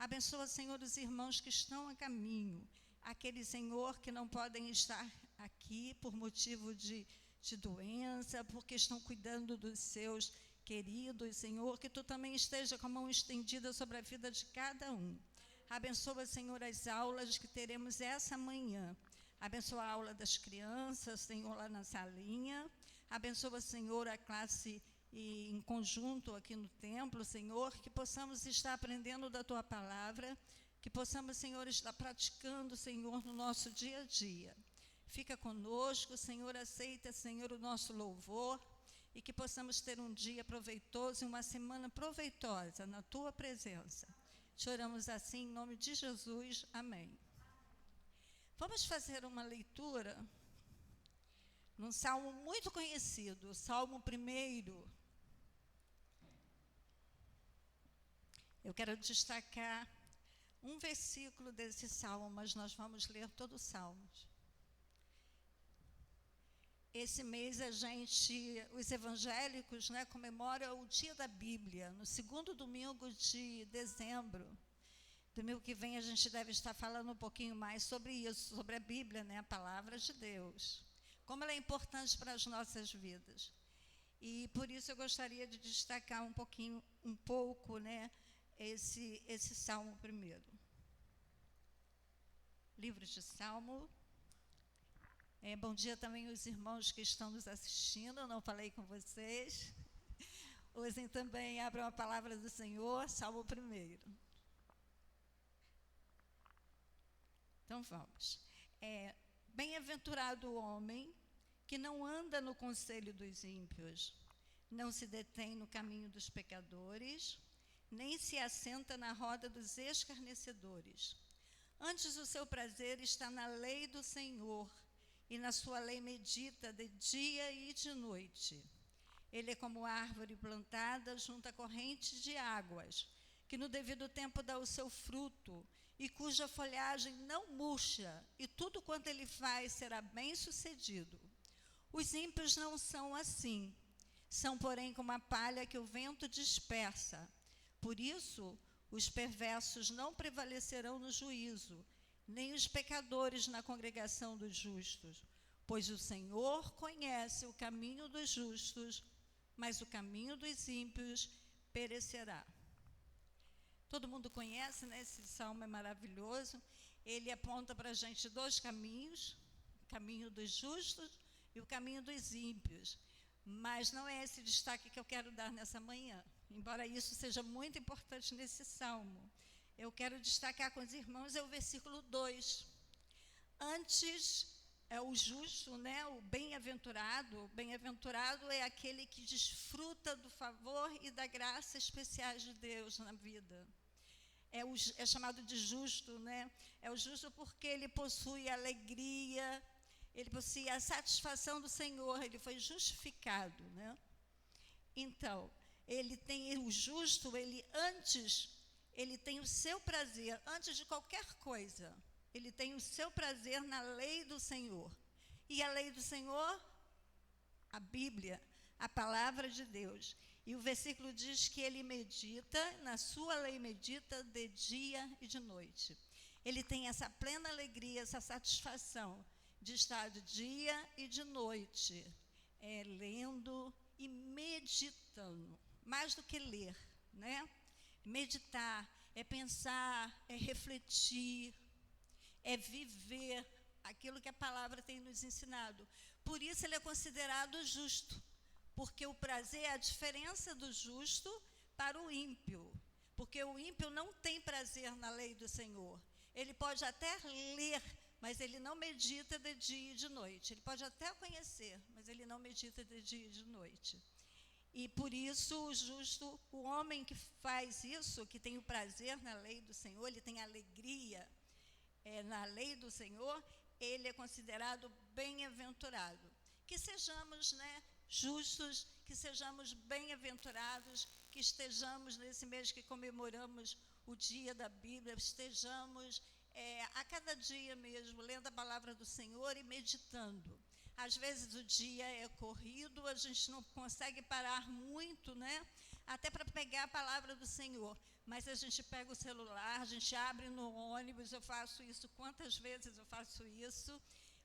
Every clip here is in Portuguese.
Abençoa, Senhor, os irmãos que estão a caminho, aqueles, Senhor, que não podem estar aqui por motivo de doença, porque estão cuidando dos seus queridos, Senhor, que Tu também esteja com a mão estendida sobre a vida de cada um. Abençoa, Senhor, as aulas que teremos essa manhã. Abençoa a aula das crianças, Senhor, lá na salinha. Abençoa, Senhor, a classe em conjunto aqui no templo, Senhor, que possamos estar aprendendo da Tua palavra, que possamos, Senhor, estar praticando, Senhor, no nosso dia a dia. Fica conosco, Senhor, aceita, Senhor, o nosso louvor, e que possamos ter um dia proveitoso e uma semana proveitosa na Tua presença. Te oramos assim, em nome de Jesus. Amém. Vamos fazer uma leitura num salmo muito conhecido, o Salmo 1. Eu quero destacar um versículo desse salmo, mas nós vamos ler todo o salmo. Esse mês os evangélicos, comemoram o Dia da Bíblia, no segundo domingo de dezembro. Domingo que vem a gente deve estar falando um pouquinho mais sobre isso, sobre a Bíblia, a palavra de Deus. Como ela é importante para as nossas vidas. E por isso eu gostaria de destacar um pouco, esse Salmo 1. Livro de Salmo. Bom dia também os irmãos que estão nos assistindo, eu não falei com vocês. Usem também, abram a palavra do Senhor, Salmo 1. Então vamos. Bem-aventurado o homem que não anda no conselho dos ímpios, não se detém no caminho dos pecadores, nem se assenta na roda dos escarnecedores. Antes o seu prazer está na lei do Senhor, e na sua lei medita de dia e de noite. Ele é como árvore plantada junto à corrente de águas, que no devido tempo dá o seu fruto, e cuja folhagem não murcha, e tudo quanto ele faz será bem-sucedido. Os ímpios não são assim, são, porém, como a palha que o vento dispersa. Por isso, os perversos não prevalecerão no juízo, nem os pecadores na congregação dos justos, pois o Senhor conhece o caminho dos justos, mas o caminho dos ímpios perecerá. Todo mundo conhece, esse salmo é maravilhoso. Ele aponta para a gente dois caminhos, o caminho dos justos e o caminho dos ímpios. Mas não é esse destaque que eu quero dar nessa manhã, embora isso seja muito importante nesse salmo. Eu quero destacar com os irmãos o versículo 2. Antes é o justo, o bem-aventurado. O bem-aventurado é aquele que desfruta do favor e da graça especiais de Deus na vida. É chamado de justo, É o justo porque ele possui a alegria, ele possui a satisfação do Senhor, ele foi justificado, Então, o justo, ele tem o seu prazer, antes de qualquer coisa, ele tem o seu prazer na lei do Senhor. E a lei do Senhor, a Bíblia, a palavra de Deus. E o versículo diz que ele medita, na sua lei medita de dia e de noite. Ele tem essa plena alegria, essa satisfação de estar de dia e de noite, lendo e meditando, mais do que ler, Meditar é pensar, é refletir, é viver aquilo que a palavra tem nos ensinado. Por isso ele é considerado justo, porque o prazer é a diferença do justo para o ímpio, porque o ímpio não tem prazer na lei do Senhor. Ele pode até ler, mas ele não medita de dia e de noite. Ele pode até conhecer, mas ele não medita de dia e de noite. E por isso o justo, o homem que faz isso, que tem o prazer na lei do Senhor, ele tem alegria na lei do Senhor, ele é considerado bem-aventurado. Que sejamos, justos, que sejamos bem-aventurados, que estejamos nesse mês que comemoramos o dia da Bíblia, estejamos a cada dia mesmo lendo a palavra do Senhor e meditando. Às vezes o dia é corrido, a gente não consegue parar muito, até para pegar a palavra do Senhor. mas a gente pega o celular, a gente abre no ônibus, eu faço isso, quantas vezes eu faço isso?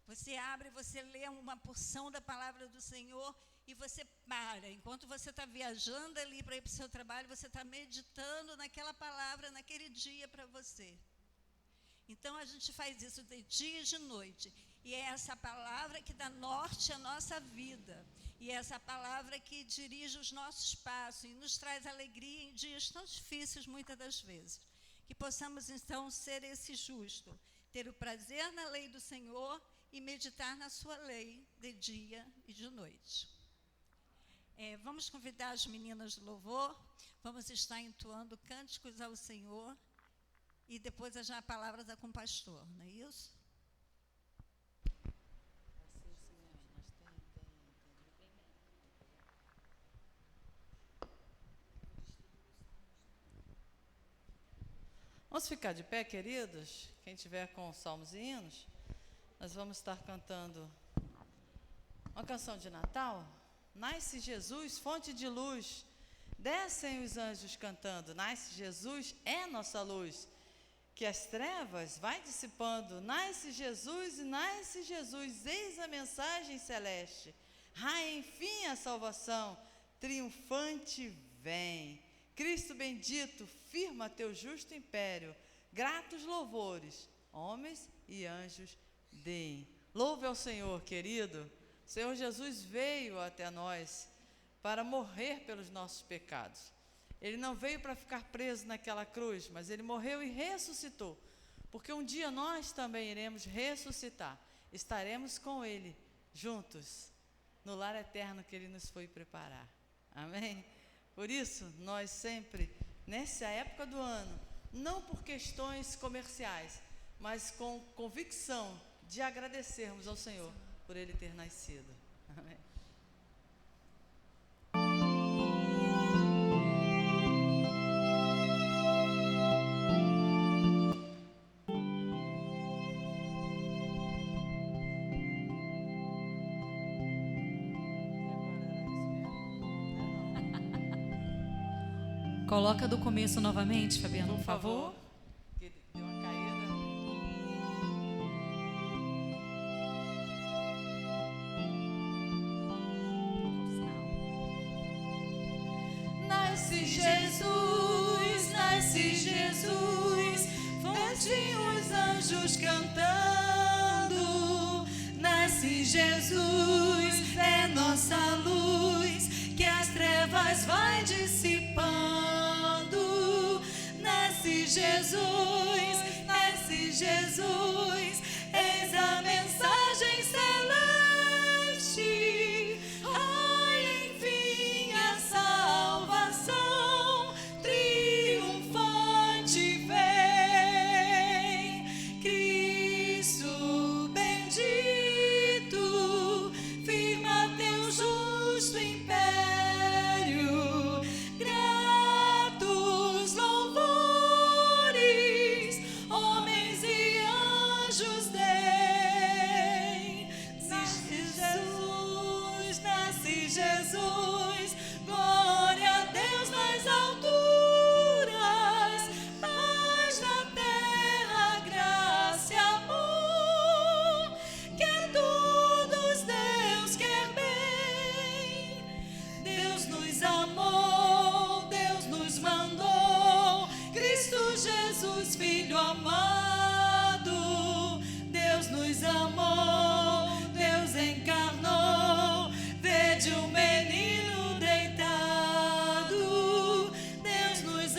Você abre, você lê uma porção da palavra do Senhor e você para. Enquanto você está viajando ali para ir para o seu trabalho, você está meditando naquela palavra, naquele dia para você. Então, a gente faz isso de dia e de noite. E é essa palavra que dá norte à nossa vida. E é essa palavra que dirige os nossos passos e nos traz alegria em dias tão difíceis, muitas das vezes. Que possamos, então, ser esse justo, ter o prazer na lei do Senhor e meditar na sua lei de dia e de noite. Vamos convidar as meninas do louvor, vamos estar entoando cânticos ao Senhor e depois já a palavra está com o pastor, não é isso? Vamos ficar de pé, queridos? Quem tiver com salmos e hinos, nós vamos estar cantando uma canção de Natal. Nasce Jesus, fonte de luz, descem os anjos cantando. Nasce Jesus, é nossa luz, que as trevas vai dissipando. Nasce Jesus, eis a mensagem celeste. Raia, enfim, a salvação, triunfante vem. Cristo bendito, firma teu justo império, gratos louvores, homens e anjos deem. Louve ao Senhor, querido. O Senhor Jesus veio até nós para morrer pelos nossos pecados. Ele não veio para ficar preso naquela cruz, mas Ele morreu e ressuscitou, porque um dia nós também iremos ressuscitar. Estaremos com Ele, juntos, no lar eterno que Ele nos foi preparar. Amém? Por isso, nós sempre, nessa época do ano, não por questões comerciais, mas com convicção de agradecermos ao Senhor por Ele ter nascido. Amém. Coloca do começo novamente, Fabiano, por favor. Que deu uma caída. Nasce Jesus, fonte os anjos cantando. Nasce Jesus, é nossa luz, que as trevas vai dissipando. Nasce Jesus, eis a mensagem celeste. Ai, enfim, a salvação triunfante vem. Cristo bendito, firma teu justo império, gratos louvores, homens e anjos deem. Nasce Jesus, glória a Deus nas alturas, paz na terra, graça e amor, que a todos Deus quer bem. Deus nos amou, Deus nos mandou, Cristo Jesus, Filho amado. Deus nos amou, Deus encarnou, vede o menino deitado. Deus nos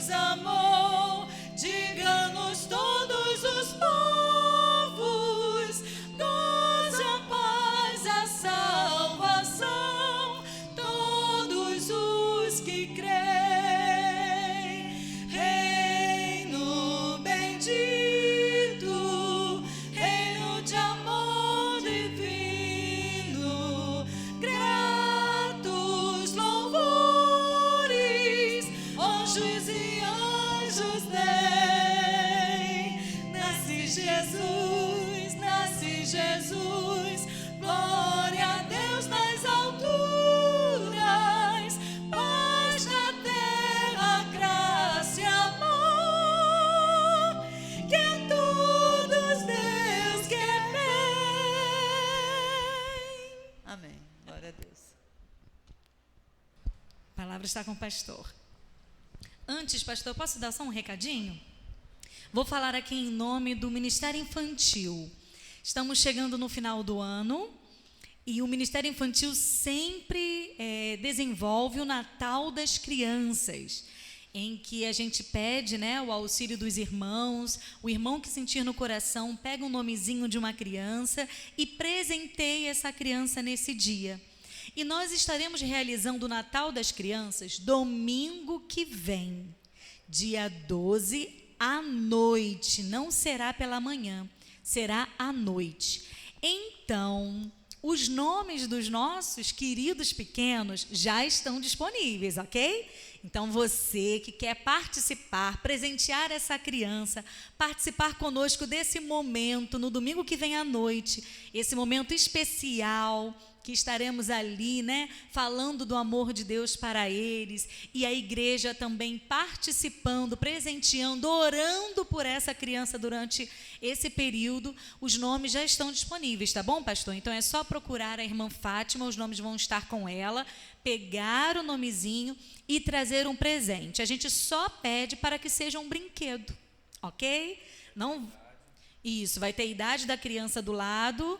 amou, diga-nos todos os povos, goza a paz, a salvação, todos os que creem. Reino bendito, reino de amor divino, gratos louvores, anjos e anjos deem. Nasce Jesus, glória a Deus nas alturas, paz na terra. palavra está com o pastor. Antes, pastor, posso dar só um recadinho? Vou falar aqui em nome do Ministério Infantil. Estamos chegando no final do ano e o Ministério Infantil sempre desenvolve o Natal das Crianças, em que a gente pede, né, o auxílio dos irmãos. O irmão que sentir no coração pega um nomezinho de uma criança e presenteia essa criança nesse dia. E nós estaremos realizando o Natal das Crianças domingo que vem, dia 12 à noite. Não será pela manhã, será à noite. Então, os nomes dos nossos queridos pequenos já estão disponíveis, ok? Então, você que quer participar, presentear essa criança, participar conosco desse momento, no domingo que vem à noite, esse momento especial, que estaremos ali, né, falando do amor de Deus para eles, e a igreja também participando, presenteando, orando por essa criança durante esse período. Os nomes já estão disponíveis, tá bom, pastor? Então é só procurar a irmã Fátima, os nomes vão estar com ela, pegar o nomezinho e trazer um presente. A gente só pede para que seja um brinquedo, ok? Não... Isso, vai ter a idade da criança do lado.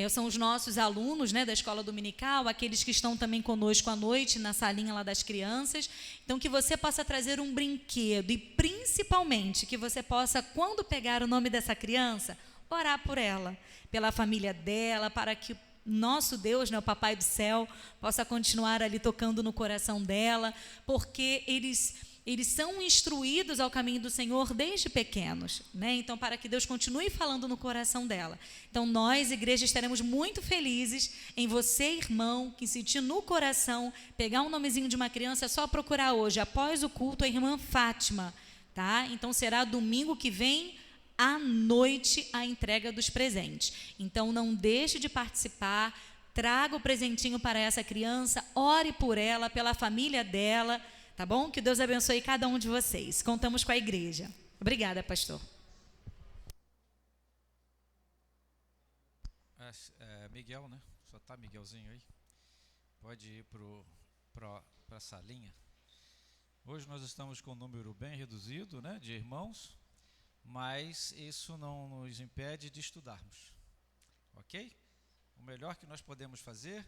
São os nossos alunos, né, da escola dominical, aqueles que estão também conosco à noite na salinha lá das crianças. Então, que você possa trazer um brinquedo e, principalmente, que você possa, quando pegar o nome dessa criança, orar por ela, pela família dela, para que nosso Deus, né, o Papai do Céu, possa continuar ali tocando no coração dela, porque eles são instruídos ao caminho do Senhor desde pequenos, né? Então, para que Deus continue falando no coração dela. Então, nós, igreja, estaremos muito felizes em você, irmão, que sentir no coração, pegar um nomezinho de uma criança, é só procurar hoje, após o culto, a irmã Fátima, tá? Então, será domingo que vem, à noite, a entrega dos presentes. Então, não deixe de participar, traga o presentinho para essa criança, ore por ela, pela família dela, tá bom? Que Deus abençoe cada um de vocês. Contamos com a igreja. Obrigada, pastor. Miguel, né? Só tá Miguelzinho aí. Pode ir para a salinha. Hoje nós estamos com um número bem reduzido, né, de irmãos, mas isso não nos impede de estudarmos. Ok? O melhor que nós podemos fazer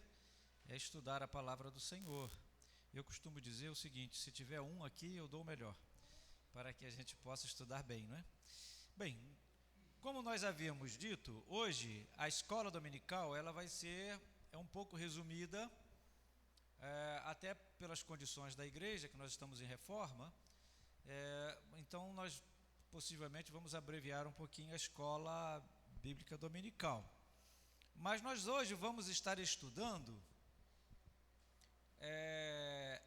é estudar a palavra do Senhor. Eu costumo dizer o seguinte: se tiver um aqui, eu dou o melhor, para que a gente possa estudar bem, não é? Bem, como nós havíamos dito, hoje a escola dominical ela vai ser um pouco resumida, até pelas condições da igreja, que nós estamos em reforma, então nós possivelmente vamos abreviar um pouquinho a escola bíblica dominical. Mas nós hoje vamos estar estudando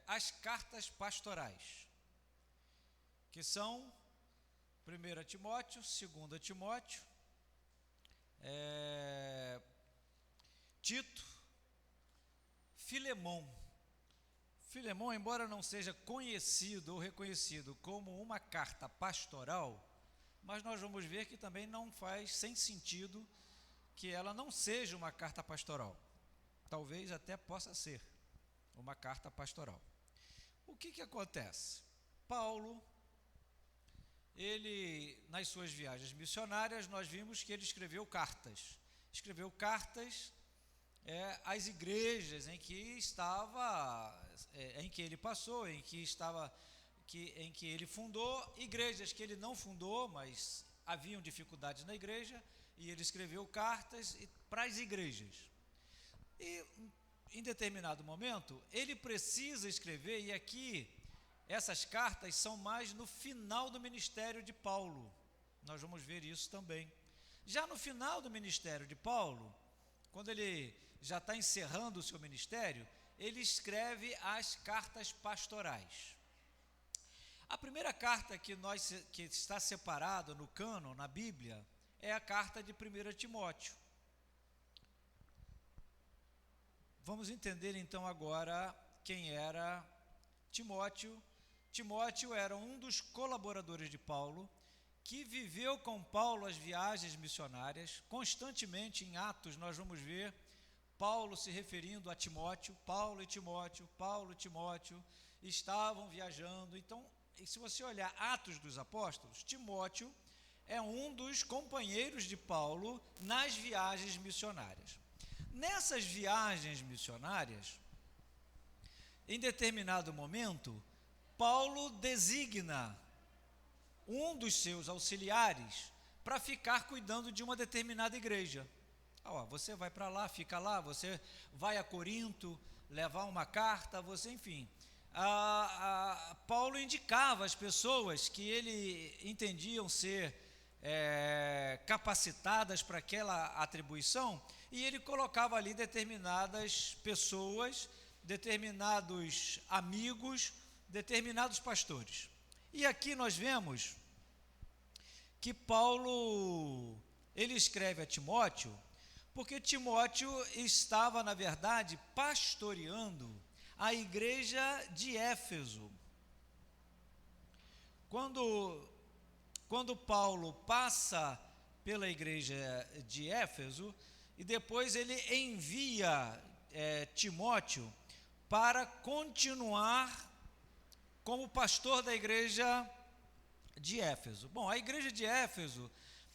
as cartas pastorais, que são 1 Timóteo, 2 Timóteo, Tito, Filemão. Filemão, embora não seja conhecido ou reconhecido como uma carta pastoral, mas nós vamos ver que também não faz sem sentido que ela não seja uma carta pastoral. Talvez até possa ser uma carta pastoral. O que acontece? Paulo, ele, nas suas viagens missionárias, nós vimos que ele escreveu cartas às igrejas em que estava, em que ele passou, em que ele fundou, igrejas que ele não fundou, mas haviam dificuldades na igreja, e ele escreveu cartas para as igrejas. E em determinado momento, ele precisa escrever, e aqui, essas cartas são mais no final do ministério de Paulo. Nós vamos ver isso também. Já no final do ministério de Paulo, quando ele já está encerrando o seu ministério, ele escreve as cartas pastorais. A primeira carta que está separada no cânon, na Bíblia, é a carta de 1 Timóteo. Vamos entender então agora quem era Timóteo. Timóteo era um dos colaboradores de Paulo, que viveu com Paulo as viagens missionárias. Constantemente em Atos nós vamos ver Paulo se referindo a Timóteo, Paulo e Timóteo, Paulo e Timóteo, estavam viajando. Então, se você olhar Atos dos Apóstolos, Timóteo é um dos companheiros de Paulo nas viagens missionárias. Nessas viagens missionárias, em determinado momento, Paulo designa um dos seus auxiliares para ficar cuidando de uma determinada igreja. Você vai para lá, fica lá, você vai a Corinto, levar uma carta, você, enfim. Paulo indicava as pessoas que ele entendiam ser capacitadas para aquela atribuição, e ele colocava ali determinadas pessoas, determinados amigos, determinados pastores. E aqui nós vemos que Paulo, ele escreve a Timóteo, porque Timóteo estava, na verdade, pastoreando a igreja de Éfeso. Quando Paulo passa pela igreja de Éfeso, e depois ele envia Timóteo para continuar como pastor da igreja de Éfeso. Bom, a igreja de Éfeso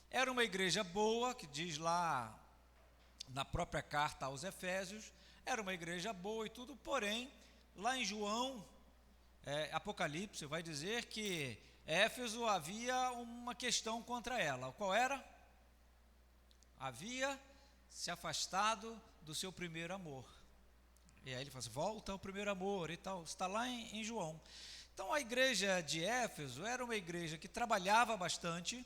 era uma igreja boa, que diz lá na própria carta aos Efésios, era uma igreja boa e tudo, porém, lá em João, Apocalipse, vai dizer que Éfeso havia uma questão contra ela. Qual era? Havia se afastado do seu primeiro amor. E aí ele fala assim, volta ao primeiro amor e tal, está lá em João. Então a igreja de Éfeso era uma igreja que trabalhava bastante,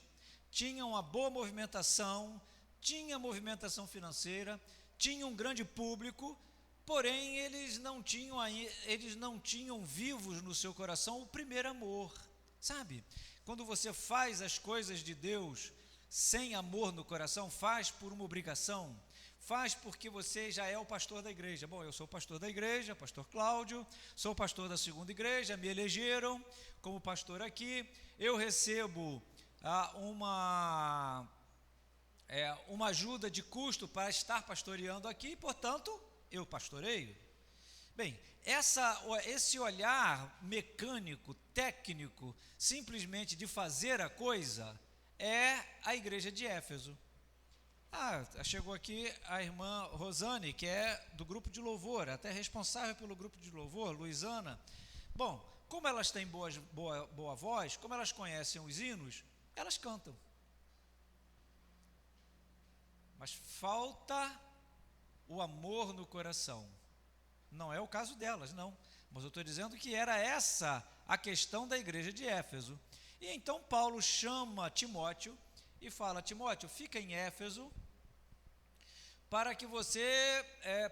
tinha uma boa movimentação, tinha movimentação financeira, tinha um grande público, porém eles não tinham vivos no seu coração o primeiro amor, sabe? Quando você faz as coisas de Deus sem amor no coração, faz por uma obrigação, faz porque você já é o pastor da igreja. Bom, eu sou o pastor da igreja, pastor Cláudio, sou o pastor da segunda igreja, me elegeram como pastor aqui, eu recebo uma ajuda de custo para estar pastoreando aqui, portanto, eu pastoreio. Bem, esse olhar mecânico, técnico, simplesmente de fazer a coisa, é a igreja de Éfeso. Chegou aqui a irmã Rosane, que é do grupo de louvor, até responsável pelo grupo de louvor, Luizana. Bom, como elas têm boa voz, como elas conhecem os hinos, elas cantam. Mas falta o amor no coração. Não é o caso delas, não. Mas eu estou dizendo que era essa a questão da igreja de Éfeso. E então Paulo chama Timóteo e fala, Timóteo, fica em Éfeso para que você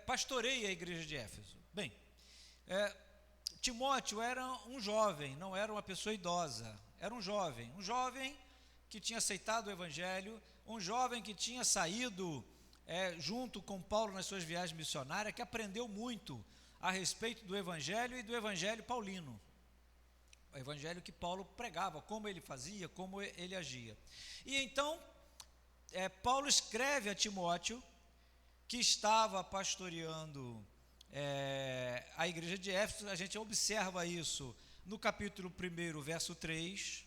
pastoreie a igreja de Éfeso. Bem, Timóteo era um jovem, não era uma pessoa idosa, era um jovem que tinha aceitado o evangelho, um jovem que tinha saído junto com Paulo nas suas viagens missionárias, que aprendeu muito a respeito do evangelho e do evangelho paulino, o evangelho que Paulo pregava, como ele fazia, como ele agia. E então, Paulo escreve a Timóteo, que estava pastoreando a igreja de Éfeso. A gente observa isso no capítulo 1, verso 3,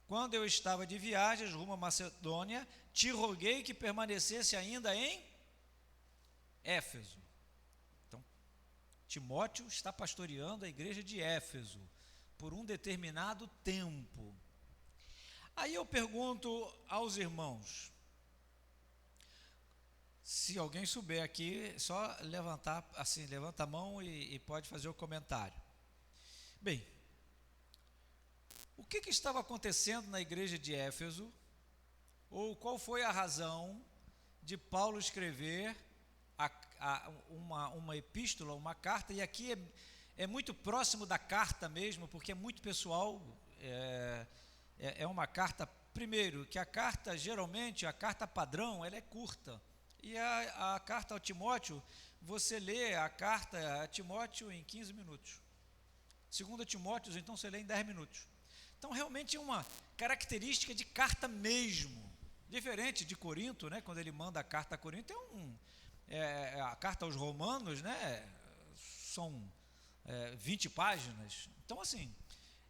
quando eu estava de viagens rumo à Macedônia, te roguei que permanecesse ainda em Éfeso. Então, Timóteo está pastoreando a igreja de Éfeso por um determinado tempo. Aí eu pergunto aos irmãos, se alguém souber aqui, só levanta a mão e pode fazer o comentário. Bem, o que estava acontecendo na igreja de Éfeso, ou qual foi a razão de Paulo escrever uma epístola, uma carta, e aqui é muito próximo da carta mesmo, porque é muito pessoal, é uma carta, primeiro, que a carta, geralmente, a carta padrão, ela é curta, e a carta ao Timóteo, você lê a carta a Timóteo em 15 minutos, 2 Timóteo, então você lê em 10 minutos, então realmente é uma característica de carta mesmo, diferente de Corinto, né? Quando ele manda a carta a Corinto, a carta aos Romanos, né? São 20 páginas. Então, assim,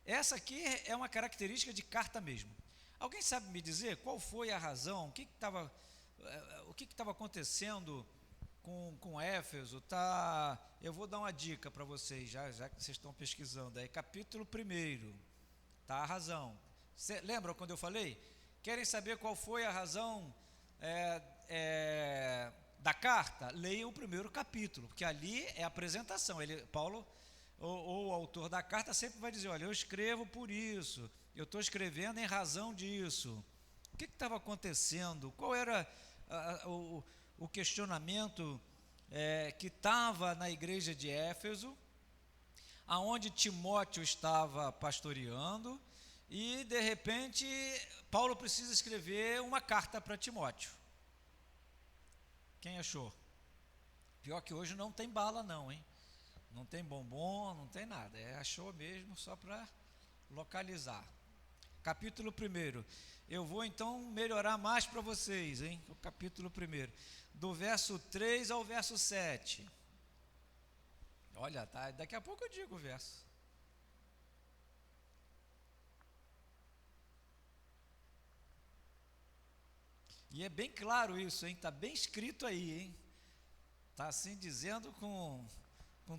essa aqui é uma característica de carta mesmo. Alguém sabe me dizer qual foi a razão, o que estava acontecendo com Éfeso? Eu vou dar uma dica para vocês, já que vocês estão pesquisando. É capítulo 1, tá a razão. Lembram quando eu falei? Querem saber qual foi a razão da carta? Leiam o primeiro capítulo, porque ali é a apresentação. Paulo, ou o autor da carta, sempre vai dizer: olha, eu escrevo por isso, eu estou escrevendo em razão disso. O que estava acontecendo? Qual era o questionamento que estava na igreja de Éfeso, aonde Timóteo estava pastoreando, e de repente Paulo precisa escrever uma carta para Timóteo. Quem achou? Pior que hoje não tem bala não, hein? Não tem bombom, não tem nada, achou mesmo só para localizar. Capítulo 1, eu vou então melhorar mais para vocês, hein? O capítulo 1, do verso 3 ao verso 7. Olha, tá, daqui a pouco eu digo o verso. E é bem claro isso, hein? Está bem escrito aí, hein? Está assim dizendo com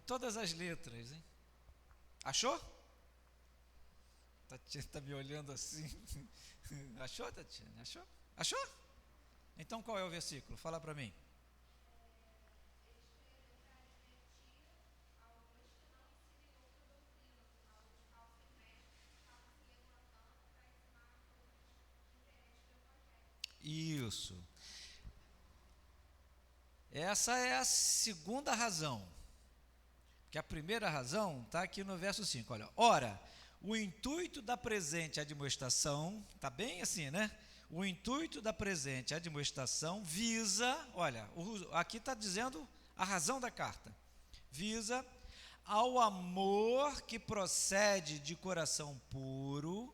todas as letras, hein? Achou? Tatiana está me olhando assim. Achou, Tatiana? Achou? Então qual é o versículo? Fala para mim. Isso. Essa é a segunda razão. Porque a primeira razão está aqui no verso 5. Olha, ora, o intuito da presente admoestação, está bem assim, né? O intuito da presente admoestação visa, olha, aqui está dizendo a razão da carta, visa ao amor que procede de coração puro,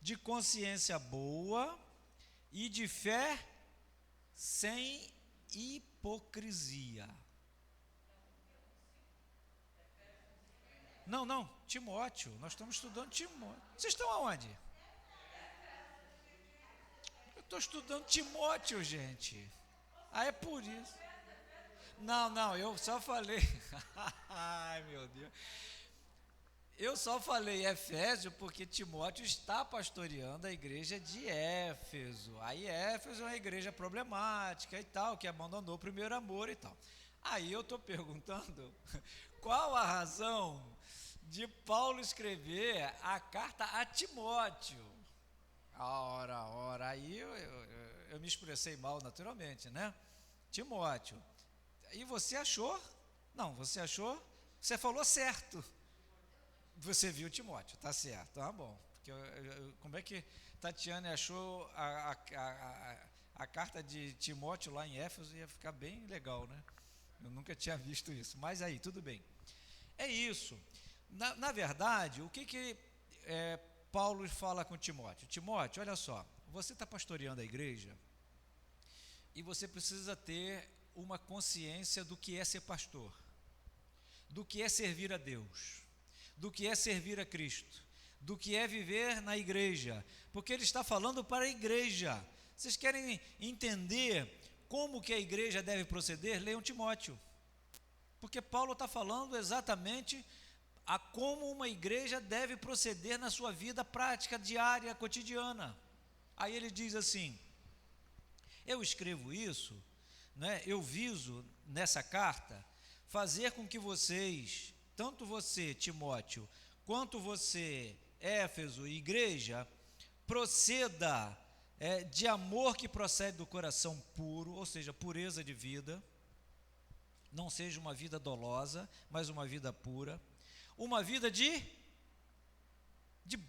de consciência boa e de fé sem hipocrisia. Não, Timóteo, nós estamos estudando Timóteo. Vocês estão aonde? Eu estou estudando Timóteo, gente. É por isso. Não, eu só falei. Ai, meu Deus. Eu só falei Efésio porque Timóteo está pastoreando a igreja de Éfeso. Aí Éfeso é uma igreja problemática e tal, que abandonou o primeiro amor e tal. Aí eu estou perguntando qual a razão de Paulo escrever a carta a Timóteo. Ora, aí eu me expressei mal naturalmente, né? Timóteo. E você achou? Não, você achou? Você falou certo. Você viu Timóteo, tá certo, tá bom. Porque como é que Tatiana achou a carta de Timóteo lá em Éfeso? Ia ficar bem legal, né? Eu nunca tinha visto isso, mas aí, tudo bem. É isso. Na verdade, o que Paulo fala com Timóteo? Timóteo, olha só, você está pastoreando a igreja e você precisa ter uma consciência do que é ser pastor, do que é servir a Deus, do que é servir a Cristo, do que é viver na igreja, porque ele está falando para a igreja. Vocês querem entender como que a igreja deve proceder? Leiam Timóteo, porque Paulo está falando exatamente a como uma igreja deve proceder na sua vida prática, diária, cotidiana. Aí ele diz assim: eu escrevo isso, né, eu viso nessa carta fazer com que vocês, tanto você, Timóteo, quanto você, Éfeso, igreja, proceda de amor que procede do coração puro, ou seja, pureza de vida, não seja uma vida dolosa, mas uma vida pura, uma vida de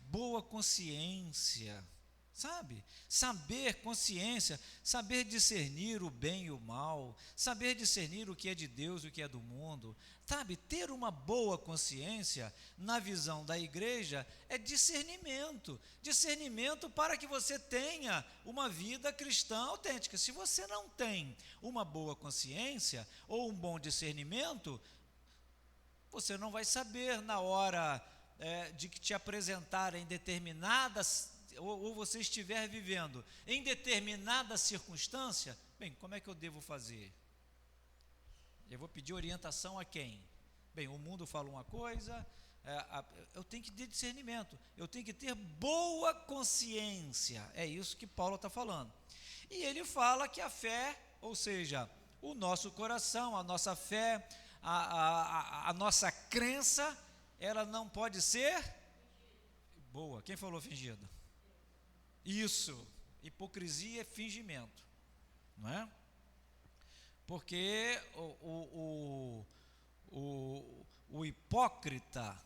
boa consciência, sabe? Saber consciência, saber discernir o bem e o mal, saber discernir o que é de Deus e o que é do mundo, sabe? Ter uma boa consciência na visão da igreja é discernimento para que você tenha uma vida cristã autêntica. Se você não tem uma boa consciência ou um bom discernimento, você não vai saber na hora de que te apresentarem determinadas, ou você estiver vivendo em determinada circunstância, bem, como é que eu devo fazer? Eu vou pedir orientação a quem? Bem, o mundo fala uma coisa, eu tenho que ter discernimento, eu tenho que ter boa consciência, é isso que Paulo está falando. E ele fala que a fé, ou seja, o nosso coração, a nossa fé, a nossa crença, ela não pode ser boa. Quem falou fingido? Isso, hipocrisia é fingimento, não é? Porque o hipócrita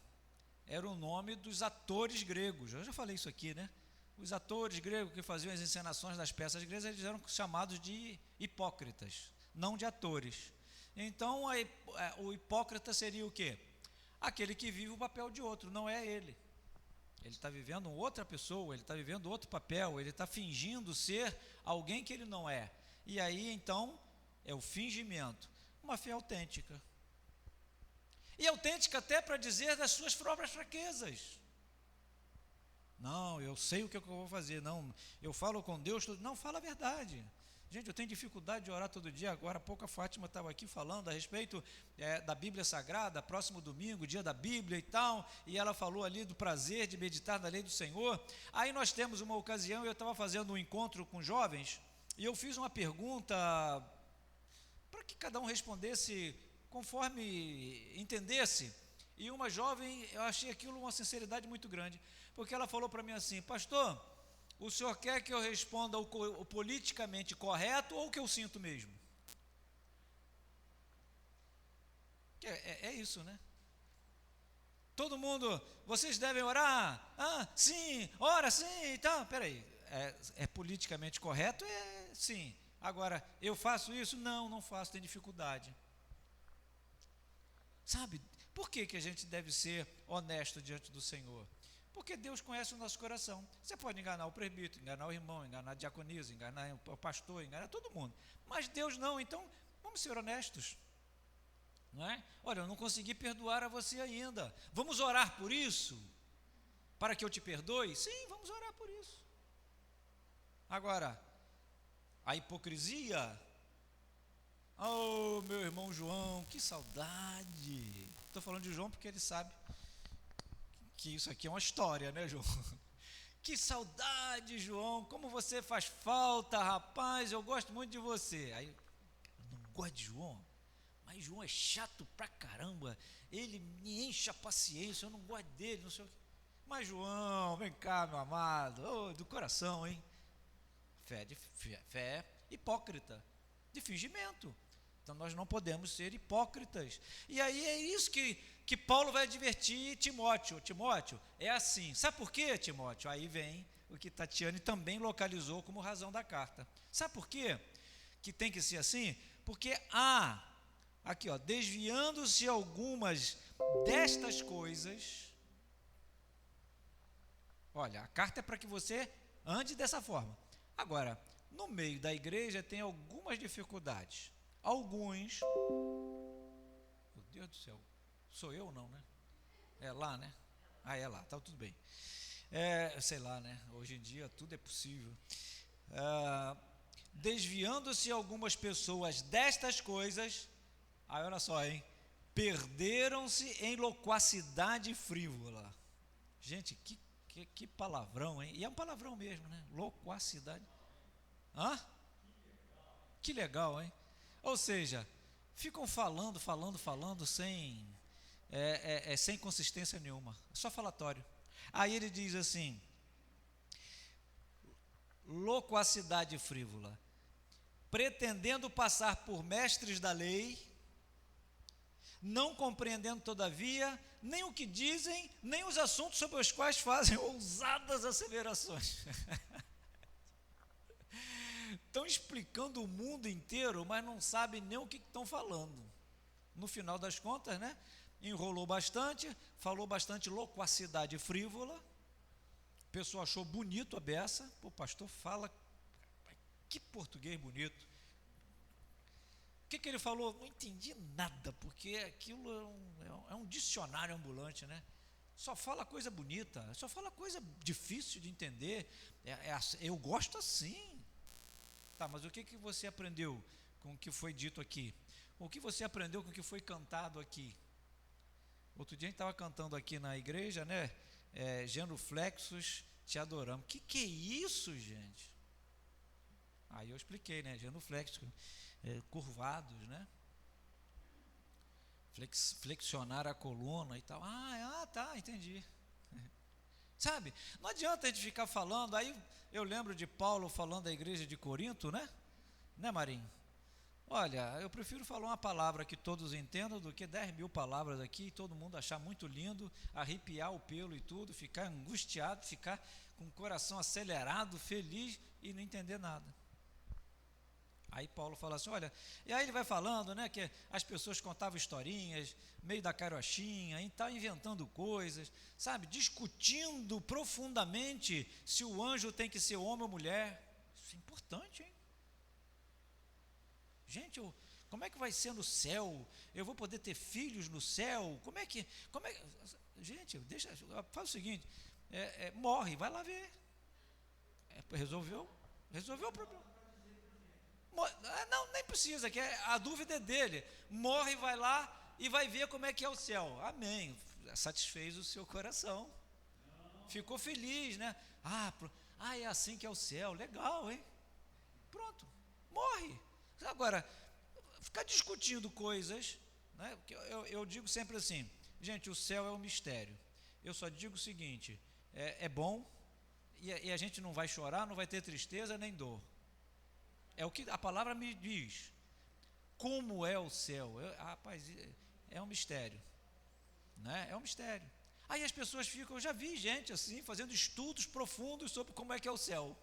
era o nome dos atores gregos. Eu já falei isso aqui, né? Os atores gregos que faziam as encenações das peças gregas, eles eram chamados de hipócritas, não de atores. Então, o hipócrita seria o quê? Aquele que vive o papel de outro, não é ele. Ele está vivendo outra pessoa, ele está vivendo outro papel, ele está fingindo ser alguém que ele não é. E aí, então, é o fingimento. Uma fé autêntica. E autêntica até para dizer das suas próprias fraquezas. Não, eu sei o que eu vou fazer. Não, eu falo com Deus. Não, fala a verdade. Gente, eu tenho dificuldade de orar todo dia. Agora há pouco a Fátima estava aqui falando a respeito da Bíblia Sagrada, próximo domingo, dia da Bíblia e tal, e ela falou ali do prazer de meditar na lei do Senhor. Aí nós temos uma ocasião, eu estava fazendo um encontro com jovens, e eu fiz uma pergunta para que cada um respondesse conforme entendesse. E uma jovem, eu achei aquilo uma sinceridade muito grande, porque ela falou para mim assim: pastor, o senhor quer que eu responda o politicamente correto ou o que eu sinto mesmo? É isso, né? Todo mundo, vocês devem orar? Ah, sim, ora sim e tal. Peraí, é politicamente correto? Sim. Agora, eu faço isso? Não faço, tenho dificuldade. Sabe, por que a gente deve ser honesto diante do Senhor? Porque Deus conhece o nosso coração. Você pode enganar o presbítero, enganar o irmão, enganar a diaconisa, enganar o pastor, enganar todo mundo. Mas Deus não, então vamos ser honestos. Não é? Olha, eu não consegui perdoar a você ainda. Vamos orar por isso? Para que eu te perdoe? Sim, vamos orar por isso. Agora, a hipocrisia... Oh, meu irmão João, que saudade. Estou falando de João porque ele sabe que isso aqui é uma história, né, João? Que saudade, João, como você faz falta, rapaz, eu gosto muito de você. Aí, eu não gosto de João, mas João é chato pra caramba, ele me enche a paciência, eu não gosto dele, não sei o quê. Mas João, vem cá, meu amado, do coração, hein? Fé hipócrita, de fingimento. Então nós não podemos ser hipócritas. E aí é isso que Paulo vai advertir Timóteo. Timóteo, é assim. Sabe por quê, Timóteo? Aí vem o que Tatiane também localizou como razão da carta. Sabe por quê que tem que ser assim? Porque aqui ó, desviando-se algumas destas coisas. Olha, a carta é para que você ande dessa forma. Agora, no meio da igreja tem algumas dificuldades. Alguns, meu Deus do céu, sou eu ou não, né? É lá, né? É lá, tá tudo bem. Sei lá, né? Hoje em dia tudo é possível. Desviando-se algumas pessoas destas coisas, aí olha só, hein? Perderam-se em loquacidade frívola. Gente, que palavrão, hein? E é um palavrão mesmo, né? Loquacidade. Que legal, hein? Ou seja, ficam falando sem consistência nenhuma, só falatório. Aí ele diz assim: loquacidade frívola, pretendendo passar por mestres da lei, não compreendendo todavia nem o que dizem, nem os assuntos sobre os quais fazem ousadas asseverações. Estão explicando o mundo inteiro, mas não sabem nem o que estão falando. No final das contas, né? Enrolou bastante, falou bastante loquacidade frívola. O pessoal achou bonito a beça. O pastor fala, que português bonito. que ele falou? Não entendi nada, porque aquilo é um dicionário ambulante, né? Só fala coisa bonita, só fala coisa difícil de entender. Eu gosto assim. Tá, mas o que você aprendeu com o que foi dito aqui? O que você aprendeu com o que foi cantado aqui? Outro dia a gente estava cantando aqui na igreja, né? Genuflexos, te adoramos. Que é isso, gente? Aí eu expliquei, né? Genuflexos, curvados, né? Flexionar a coluna e tal. Tá, entendi. Sabe, não adianta a gente ficar falando. Aí eu lembro de Paulo falando da igreja de Corinto, né? Né, Marinho? Olha, eu prefiro falar uma palavra que todos entendam do que 10.000 palavras aqui e todo mundo achar muito lindo, arrepiar o pelo e tudo, ficar angustiado, ficar com o coração acelerado, feliz e não entender nada. Aí Paulo fala assim, olha, e aí ele vai falando, né, que as pessoas contavam historinhas, meio da carochinha, e tá inventando coisas, sabe, discutindo profundamente se o anjo tem que ser homem ou mulher. Isso é importante, hein? Gente, como é que vai ser no céu? Eu vou poder ter filhos no céu? Como é que gente, faz o seguinte, morre, vai lá ver. Resolveu o problema. Não, nem precisa, que a dúvida é dele. Morre, vai lá e vai ver como é que é o céu. Amém. Satisfez o seu coração. Ficou feliz, né? É assim que é o céu. Legal, hein? Pronto. Morre. Agora, ficar discutindo coisas, né? Eu digo sempre assim, gente, o céu é um mistério. Eu só digo o seguinte, é bom e a gente não vai chorar, não vai ter tristeza nem dor. É o que a palavra me diz. Como é o céu? Rapaz, é um mistério, né? É um mistério. Aí as pessoas ficam, eu já vi gente assim, fazendo estudos profundos sobre como é que é o céu.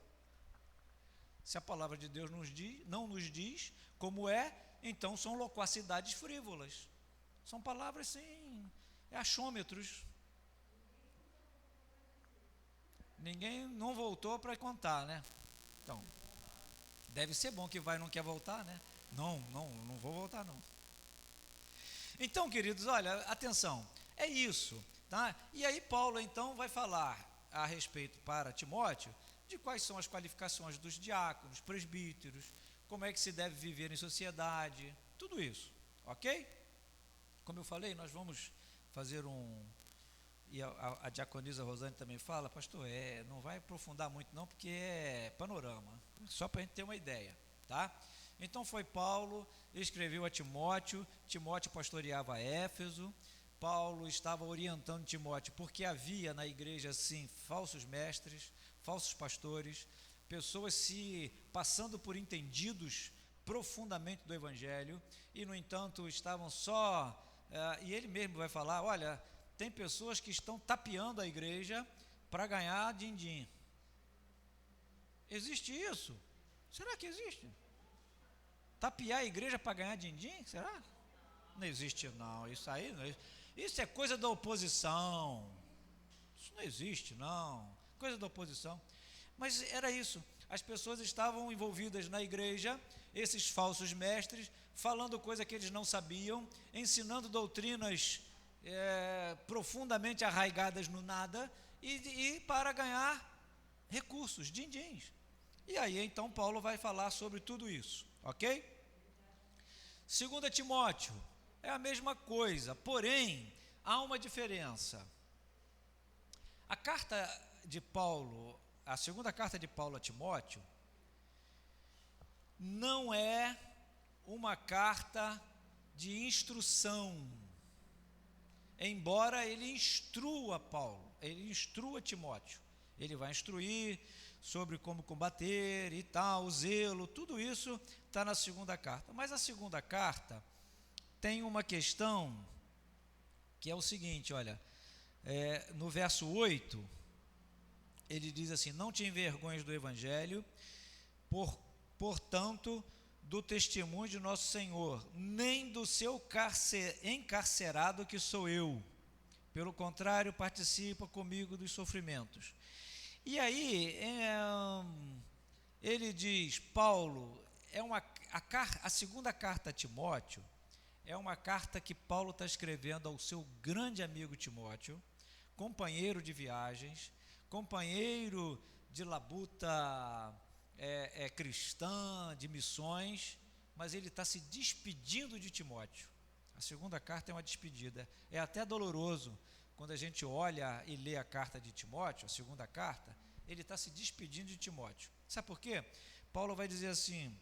Se a palavra de Deus não nos diz como é, então são loquacidades frívolas. São palavras sem achômetros. Ninguém não voltou para contar, né? Então, deve ser bom que vai e não quer voltar, né? Não vou voltar não. Então, queridos, olha, atenção, é isso, tá? E aí Paulo então vai falar a respeito para Timóteo de quais são as qualificações dos diáconos, presbíteros, como é que se deve viver em sociedade, tudo isso, ok? Como eu falei, nós vamos fazer e a diaconisa Rosane também fala, pastor, não vai aprofundar muito não, porque é panorama, só para a gente ter uma ideia, tá? Então foi Paulo, escreveu a Timóteo, Timóteo pastoreava Éfeso, Paulo estava orientando Timóteo, porque havia na igreja, sim, falsos mestres, falsos pastores, pessoas se passando por entendidos profundamente do Evangelho, e no entanto estavam e ele mesmo vai falar, olha, tem pessoas que estão tapeando a igreja para ganhar din-din. Existe isso? Será que existe? Tapear a igreja para ganhar din-din? Será? Não existe não, isso aí não existe. Isso é coisa da oposição. Isso não existe não, coisa da oposição. Mas era isso, as pessoas estavam envolvidas na igreja, esses falsos mestres, falando coisa que eles não sabiam, ensinando doutrinas profundamente arraigadas no nada, e para ganhar recursos, din-dins. E aí então Paulo vai falar sobre tudo isso, ok? 2 Timóteo, é a mesma coisa, porém, há uma diferença. A segunda carta de Paulo a Timóteo, não é uma carta de instrução, embora ele instrua Timóteo, ele vai instruir sobre como combater e tal, o zelo, tudo isso está na segunda carta. Mas a segunda carta tem uma questão que é o seguinte, olha, no verso 8, ele diz assim, não te envergonhes do Evangelho, portanto, do testemunho de nosso Senhor, nem do seu encarcerado que sou eu, pelo contrário, participa comigo dos sofrimentos. E aí, ele diz, Paulo, a segunda carta a Timóteo é uma carta que Paulo está escrevendo ao seu grande amigo Timóteo, companheiro de viagens, companheiro de labuta cristã, de missões, mas ele está se despedindo de Timóteo. A segunda carta é uma despedida. É até doloroso quando a gente olha e lê a carta de Timóteo, a segunda carta, ele está se despedindo de Timóteo. Sabe por quê? Paulo vai dizer assim: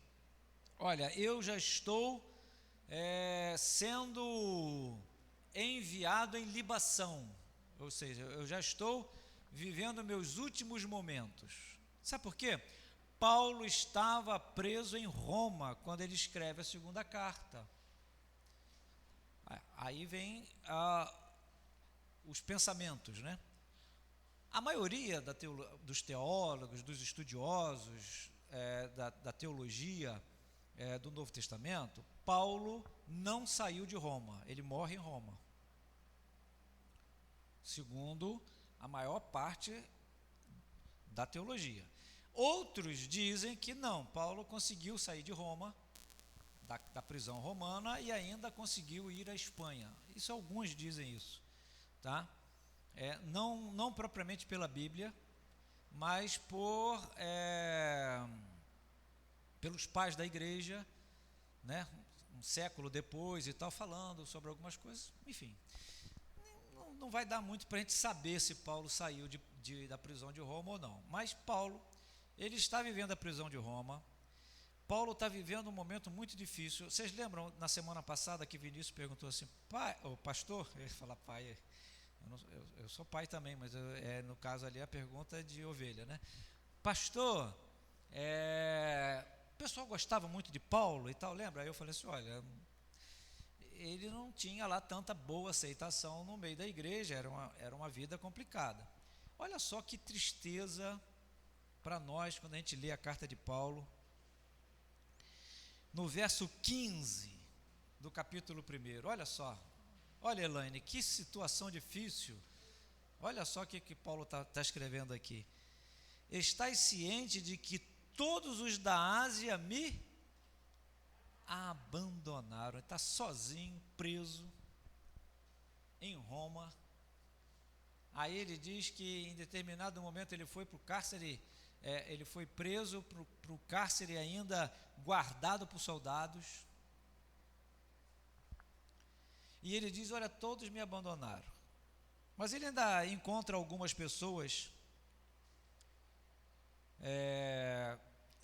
olha, eu já estou sendo enviado em libação, ou seja, eu já estou vivendo meus últimos momentos. Sabe por quê? Paulo estava preso em Roma quando ele escreve a segunda carta. Aí vem os pensamentos, né? A maioria dos teólogos, dos estudiosos da teologia do Novo Testamento, Paulo não saiu de Roma, ele morre em Roma. Segundo a maior parte da teologia. Outros dizem que não, Paulo conseguiu sair de Roma, da prisão romana, e ainda conseguiu ir à Espanha. Isso, alguns dizem isso, tá? Não propriamente pela Bíblia, mas pelos pais da igreja, né? Um século depois e tal, falando sobre algumas coisas. Enfim, não vai dar muito para a gente saber se Paulo saiu da prisão de Roma ou não. Mas Paulo, ele está vivendo a prisão de Roma. Paulo está vivendo um momento muito difícil. Vocês lembram, na semana passada, que Vinícius perguntou assim: pai, ou pastor, eu ia falar pai, eu sou pai também, mas no caso ali a pergunta de ovelha, né? Pastor, o pessoal gostava muito de Paulo e tal, lembra? Aí eu falei assim: olha, ele não tinha lá tanta boa aceitação no meio da igreja, era uma vida complicada. Olha só que tristeza para nós quando a gente lê a carta de Paulo. No verso 15 do capítulo 1, olha só, olha, Elaine, que situação difícil. Olha só o que Paulo está escrevendo aqui: estais ciente de que todos os da Ásia me abandonaram. Está sozinho, preso em Roma. Aí ele diz que em determinado momento ele foi para o cárcere, ele foi preso para o cárcere ainda guardado por soldados. E ele diz: olha, todos me abandonaram. Mas ele ainda encontra algumas pessoas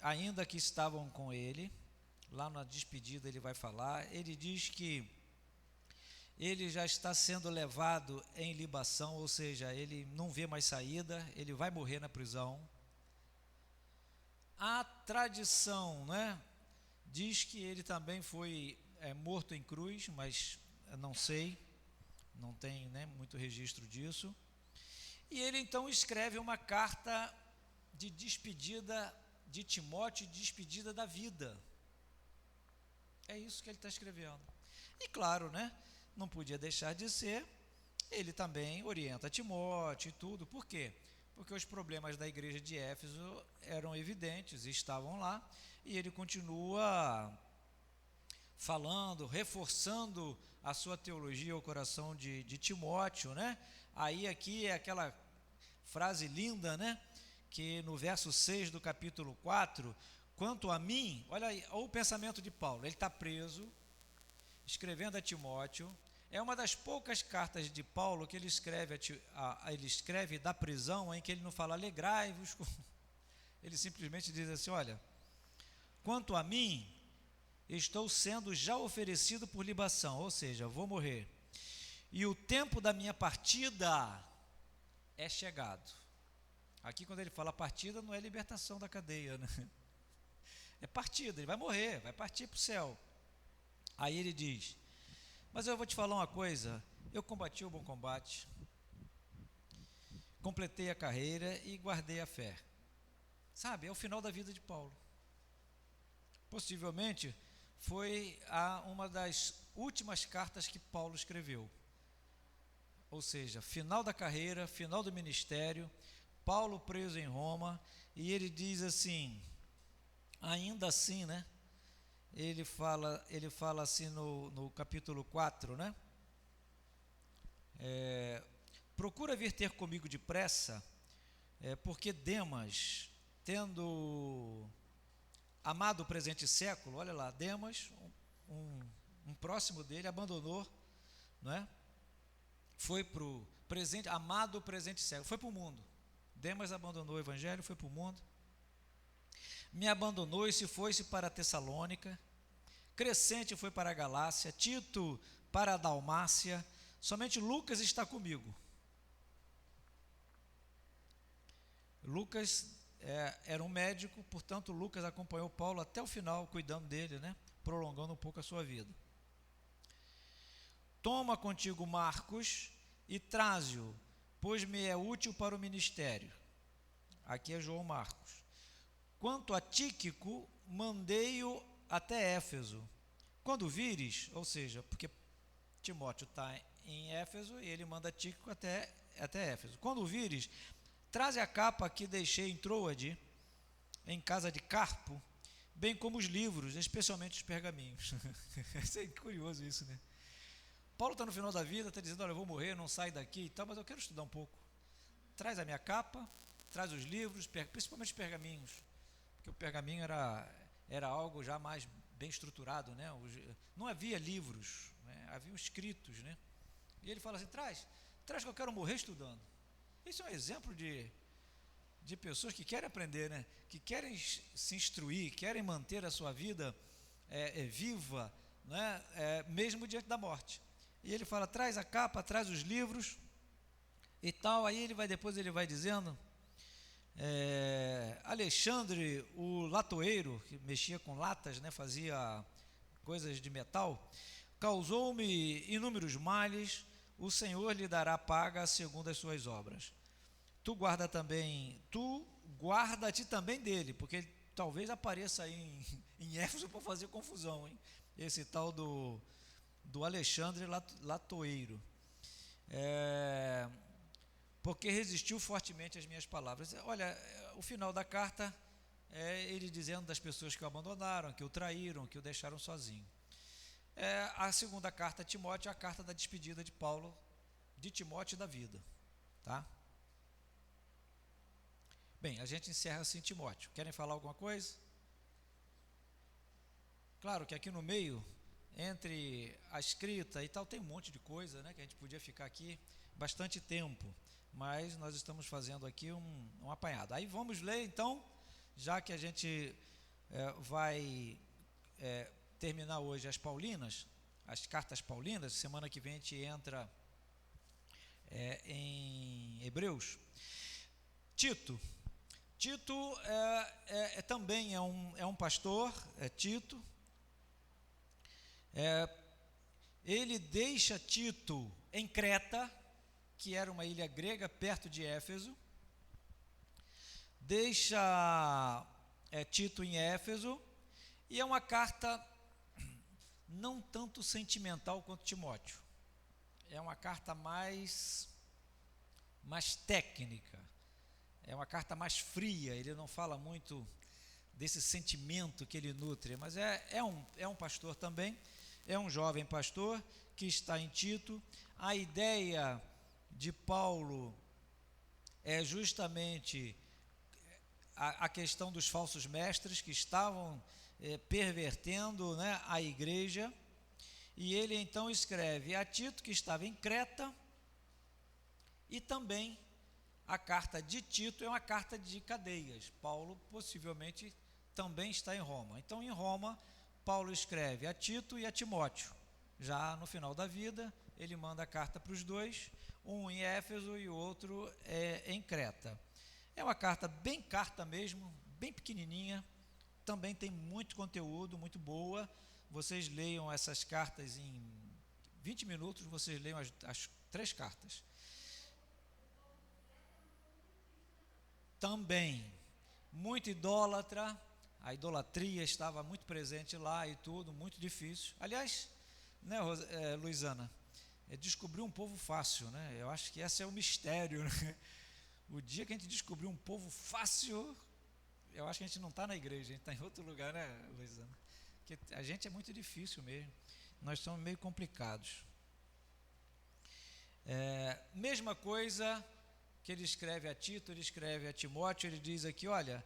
ainda que estavam com ele. Lá na despedida ele vai falar, ele diz que ele já está sendo levado em libação, ou seja, ele não vê mais saída, ele vai morrer na prisão. A tradição, né, diz que ele também foi morto em cruz, mas não sei, não tem, né, muito registro disso. E ele então escreve uma carta de despedida de Timóteo, despedida da vida. É isso que ele está escrevendo. E claro, né, não podia deixar de ser, ele também orienta Timóteo e tudo. Por quê? Porque os problemas da igreja de Éfeso eram evidentes e estavam lá, e ele continua falando, reforçando a sua teologia ao coração de Timóteo, né? Aí aqui é aquela frase linda, né, que no verso 6 do capítulo 4, quanto a mim, olha aí, olha o pensamento de Paulo, ele está preso, escrevendo a Timóteo. É uma das poucas cartas de Paulo que ele escreve da prisão, em que ele não fala alegrai-vos, ele simplesmente diz assim: olha, quanto a mim, estou sendo já oferecido por libação, ou seja, vou morrer, e o tempo da minha partida é chegado. Aqui quando ele fala partida, não é libertação da cadeia, né? É partida, ele vai morrer, vai partir para o céu. Aí ele diz: mas eu vou te falar uma coisa, eu combati o bom combate, completei a carreira e guardei a fé. Sabe, é o final da vida de Paulo. Possivelmente foi uma das últimas cartas que Paulo escreveu. Ou seja, final da carreira, final do ministério, Paulo preso em Roma, e ele diz assim, ainda assim, né? ele fala assim no capítulo 4, né? Procura vir ter comigo depressa, porque Demas, tendo amado o presente século, olha lá, Demas, um próximo dele, abandonou, não é? Foi para o presente, amado o presente século, foi para o mundo. Demas abandonou o evangelho, foi para o mundo. Me abandonou e se foi-se para Tessalônica. Crescente foi para a Galácia, Tito para a Dalmácia, somente Lucas está comigo. Lucas era um médico, portanto Lucas acompanhou Paulo até o final, cuidando dele, né? Prolongando um pouco a sua vida. Toma contigo Marcos e traze-o, pois me é útil para o ministério. Aqui é João Marcos. Quanto a Tíquico, mandei-o até Éfeso. Quando vires, ou seja, porque Timóteo está em Éfeso e ele manda Tíquico até Éfeso. Quando vires, traze a capa que deixei em Troade, em casa de Carpo, bem como os livros, especialmente os pergaminhos. É curioso isso, né? Paulo está no final da vida, está dizendo, olha, eu vou morrer, não sai daqui e tal, mas eu quero estudar um pouco. Traz a minha capa, traz os livros, principalmente os pergaminhos, porque o pergaminho era algo já mais bem estruturado, né? Não havia livros, né? Haviam escritos, né? E ele fala assim, traz que eu quero morrer estudando. Isso é um exemplo de pessoas que querem aprender, né? Que querem se instruir, querem manter a sua vida viva, né? Mesmo diante da morte. E ele fala, traz a capa, traz os livros e tal. Aí depois ele vai dizendo, Alexandre, o latoeiro, que mexia com latas, né, fazia coisas de metal, causou-me inúmeros males, o Senhor lhe dará paga segundo as suas obras. Tu guarda-te também dele, porque ele talvez apareça aí em Éfeso para fazer confusão, hein? Esse tal do Alexandre latoeiro, porque resistiu fortemente às minhas palavras. Olha, o final da carta é ele dizendo das pessoas que o abandonaram, que o traíram, que o deixaram sozinho. A segunda carta a Timóteo é a carta da despedida de Paulo, de Timóteo e da vida, tá? Bem, a gente encerra assim Timóteo. Querem falar alguma coisa? Claro que aqui no meio, entre a escrita e tal, tem um monte de coisa, né, que a gente podia ficar aqui bastante tempo, mas nós estamos fazendo aqui um apanhado. Aí vamos ler então, já que a gente vai terminar hoje as Paulinas, as cartas Paulinas, semana que vem a gente entra em Hebreus. Tito também é um pastor, Tito. Ele deixa Tito em Creta, que era uma ilha grega perto de Éfeso, deixa Tito em Éfeso, e é uma carta não tanto sentimental quanto Timóteo, é uma carta mais técnica, é uma carta mais fria, ele não fala muito desse sentimento que ele nutre, mas é um pastor também, é um jovem pastor que está em Tito. A ideia de Paulo é justamente a questão dos falsos mestres que estavam pervertendo, né, a igreja, e ele então escreve a Tito, que estava em Creta, e também a carta de Tito é uma carta de cadeias. Paulo possivelmente também está em Roma. Então, em Roma, Paulo escreve a Tito e a Timóteo. Já no final da vida, ele manda a carta para os dois, um em Éfeso e o outro em Creta. É uma carta bem carta mesmo, bem pequenininha, também tem muito conteúdo, muito boa. Vocês leiam essas cartas em 20 minutos, vocês leiam as 3 cartas. Também, muito idólatra, a idolatria estava muito presente lá e tudo, muito difícil. Aliás, né, Luizana, descobrir um povo fácil, né? Eu acho que esse é o mistério, né? O dia que a gente descobrir um povo fácil, eu acho que a gente não está na igreja, a gente está em outro lugar, né, Luizana? Porque a gente é muito difícil mesmo. Nós somos meio complicados. Mesma coisa que ele escreve a Tito, ele escreve a Timóteo, ele diz aqui, olha,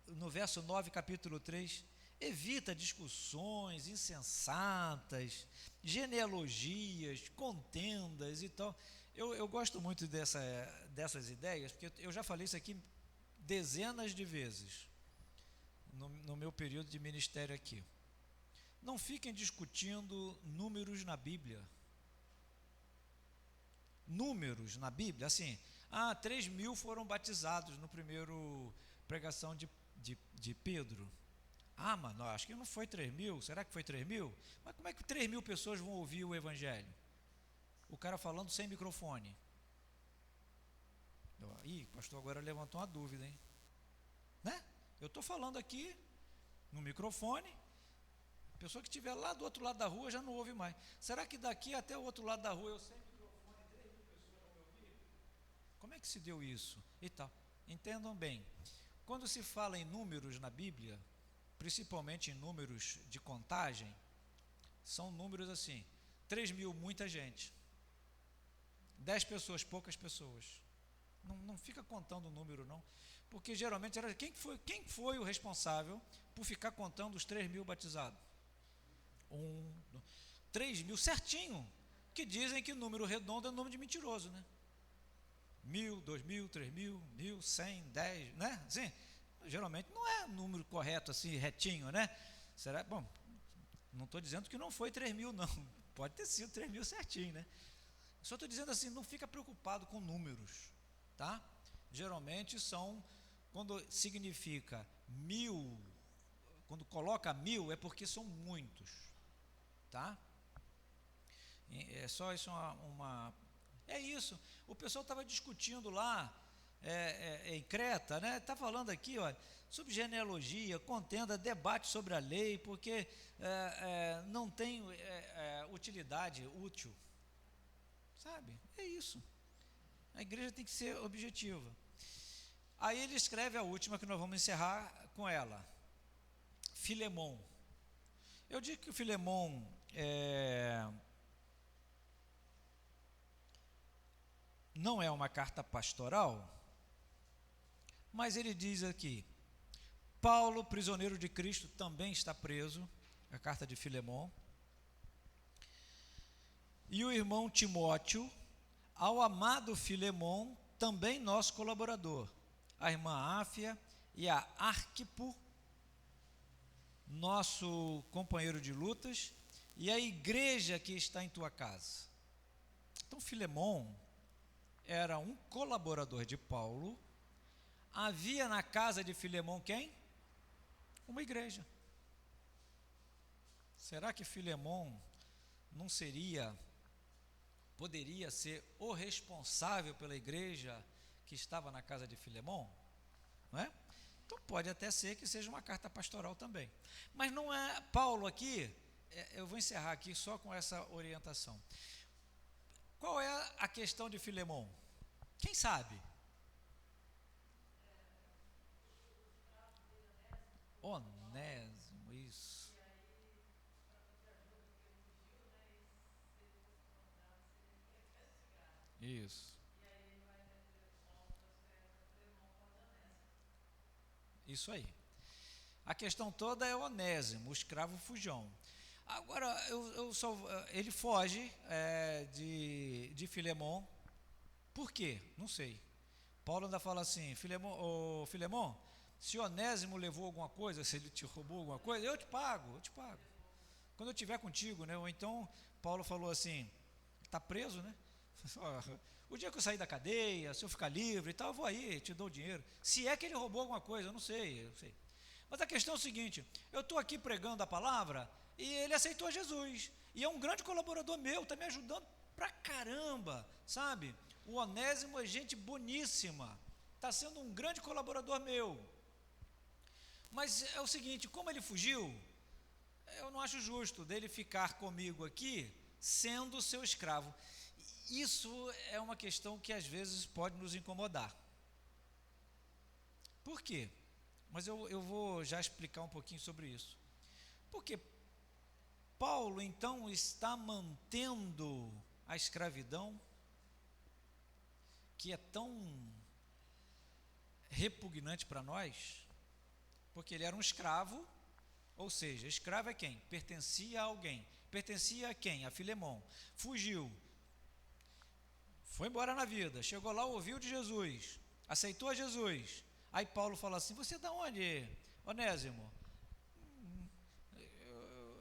no verso 9, capítulo 3, evita discussões insensatas, genealogias, contendas e tal. Eu gosto muito dessas ideias, porque eu já falei isso aqui dezenas de vezes no meu período de ministério aqui. Não fiquem discutindo números na Bíblia. Números na Bíblia, assim, 3.000 foram batizados no primeiro pregação de Pedro. Mano, acho que não foi 3.000, será que foi 3.000? Mas como é que 3.000 pessoas vão ouvir o Evangelho? O cara falando sem microfone. Ih, pastor, agora levantou uma dúvida, hein? Né? Eu estou falando aqui no microfone, a pessoa que estiver lá do outro lado da rua já não ouve mais. Será que daqui até o outro lado da rua eu sem microfone 3.000 pessoas vão me ouvir? Como é que se deu isso? E tal. Entendam bem, quando se fala em números na Bíblia, principalmente em números de contagem, são números assim, 3.000, muita gente, 10 pessoas, poucas pessoas. Não fica contando o número não, porque geralmente era quem foi o responsável por ficar contando os 3.000 batizados? 3.000 certinho, que dizem que número redondo é número de mentiroso, né? 1.000, 2.000, 3.000, 1.000, 100, 10, né? Assim, geralmente não é número correto assim, retinho, né? Será? Bom, não estou dizendo que não foi 3.000 não, pode ter sido 3.000 certinho, né? Só estou dizendo assim, não fica preocupado com números, tá? Geralmente quando significa 1.000, quando coloca 1.000 é porque são muitos, tá? É só isso é isso. O pessoal estava discutindo lá em Creta, né? Está falando aqui, olha, sobre genealogia, contenda, debate sobre a lei, porque não tem utilidade útil, sabe? É isso. A igreja tem que ser objetiva. Aí ele escreve a última, que nós vamos encerrar com ela, Filemon. Eu digo que o Filemon não é uma carta pastoral, mas ele diz aqui, Paulo, prisioneiro de Cristo, também está preso, a carta de Filemon, e o irmão Timóteo, ao amado Filemon, também nosso colaborador, a irmã Áfia e a Arquipo, nosso companheiro de lutas, e a igreja que está em tua casa. Então Filemon era um colaborador de Paulo. Havia na casa de Filemon quem? Uma igreja. Será que Filemon não poderia ser o responsável pela igreja que estava na casa de Filemon? Não é? Então pode até ser que seja uma carta pastoral também. Mas não é. Paulo aqui, eu vou encerrar aqui só com essa orientação. Qual é a questão de Filemon? Quem sabe? Onésimo, isso. Isso. Isso aí. A questão toda é Onésimo, o escravo fujão. Agora, ele foge de Filemon. Por quê? Não sei. Paulo ainda fala assim, Filemon, se Onésimo levou alguma coisa, se ele te roubou alguma coisa, eu te pago. Quando eu estiver contigo, né? Ou então, Paulo falou assim, está preso, né? O dia que eu sair da cadeia, se eu ficar livre e tal, eu vou aí, te dou o dinheiro. Se é que ele roubou alguma coisa, eu não sei. Mas a questão é o seguinte, eu estou aqui pregando a palavra e ele aceitou Jesus. E é um grande colaborador meu, está me ajudando pra caramba, sabe? O Onésimo é gente boníssima, está sendo um grande colaborador meu. Mas é o seguinte, como ele fugiu, eu não acho justo dele ficar comigo aqui, sendo seu escravo. Isso é uma questão que às vezes pode nos incomodar. Por quê? Mas eu vou já explicar um pouquinho sobre isso. Porque Paulo, então, está mantendo a escravidão, que é tão repugnante para nós, porque ele era um escravo, ou seja, escravo é quem? Pertencia a alguém. Pertencia a quem? A Filemon. Fugiu, foi embora na vida, chegou lá, ouviu de Jesus, aceitou a Jesus. Aí Paulo fala assim: você é de onde, Onésimo?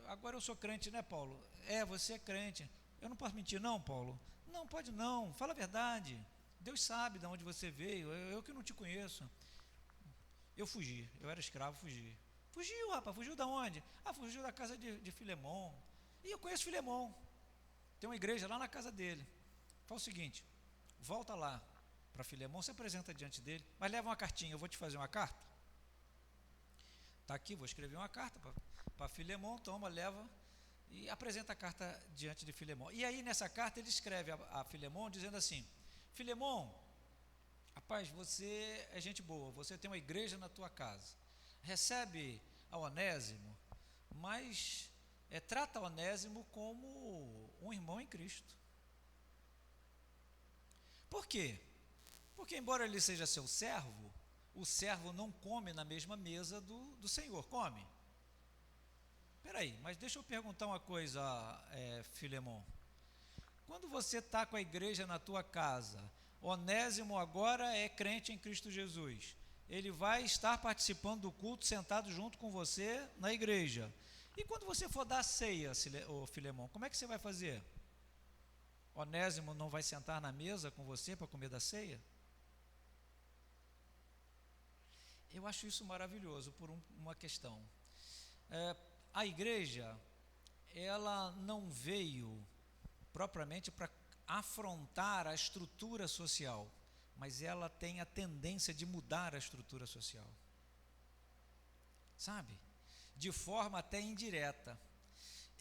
Agora eu sou crente, né, Paulo? É, você é crente. Eu não posso mentir não, Paulo? Não, pode não, fala a verdade. Deus sabe de onde você veio, eu que não te conheço. Eu fugi, eu era escravo, fugi. Fugiu, rapaz, fugiu da onde? Ah, fugiu da casa de Filemon. E eu conheço Filemon, tem uma igreja lá na casa dele. Fala o seguinte: volta lá para Filemon, se apresenta diante dele, mas leva uma cartinha, eu vou te fazer uma carta. Está aqui, vou escrever uma carta para Filemon, toma, leva e apresenta a carta diante de Filemon. E aí nessa carta ele escreve a Filemon dizendo assim: Filemon, rapaz, você é gente boa, você tem uma igreja na tua casa, recebe a Onésimo, mas trata Onésimo como um irmão em Cristo. Por quê? Porque embora ele seja seu servo, o servo não come na mesma mesa do Senhor, come? Peraí, mas deixa eu perguntar uma coisa, Filemon. Quando você está com a igreja na tua casa, Onésimo agora é crente em Cristo Jesus, ele vai estar participando do culto, sentado junto com você na igreja. E quando você for dar a ceia, Filemon, como é que você vai fazer? Onésimo não vai sentar na mesa com você para comer da ceia? Eu acho isso maravilhoso por uma questão. A igreja, ela não veio propriamente para afrontar a estrutura social, mas ela tem a tendência de mudar a estrutura social, sabe? De forma até indireta.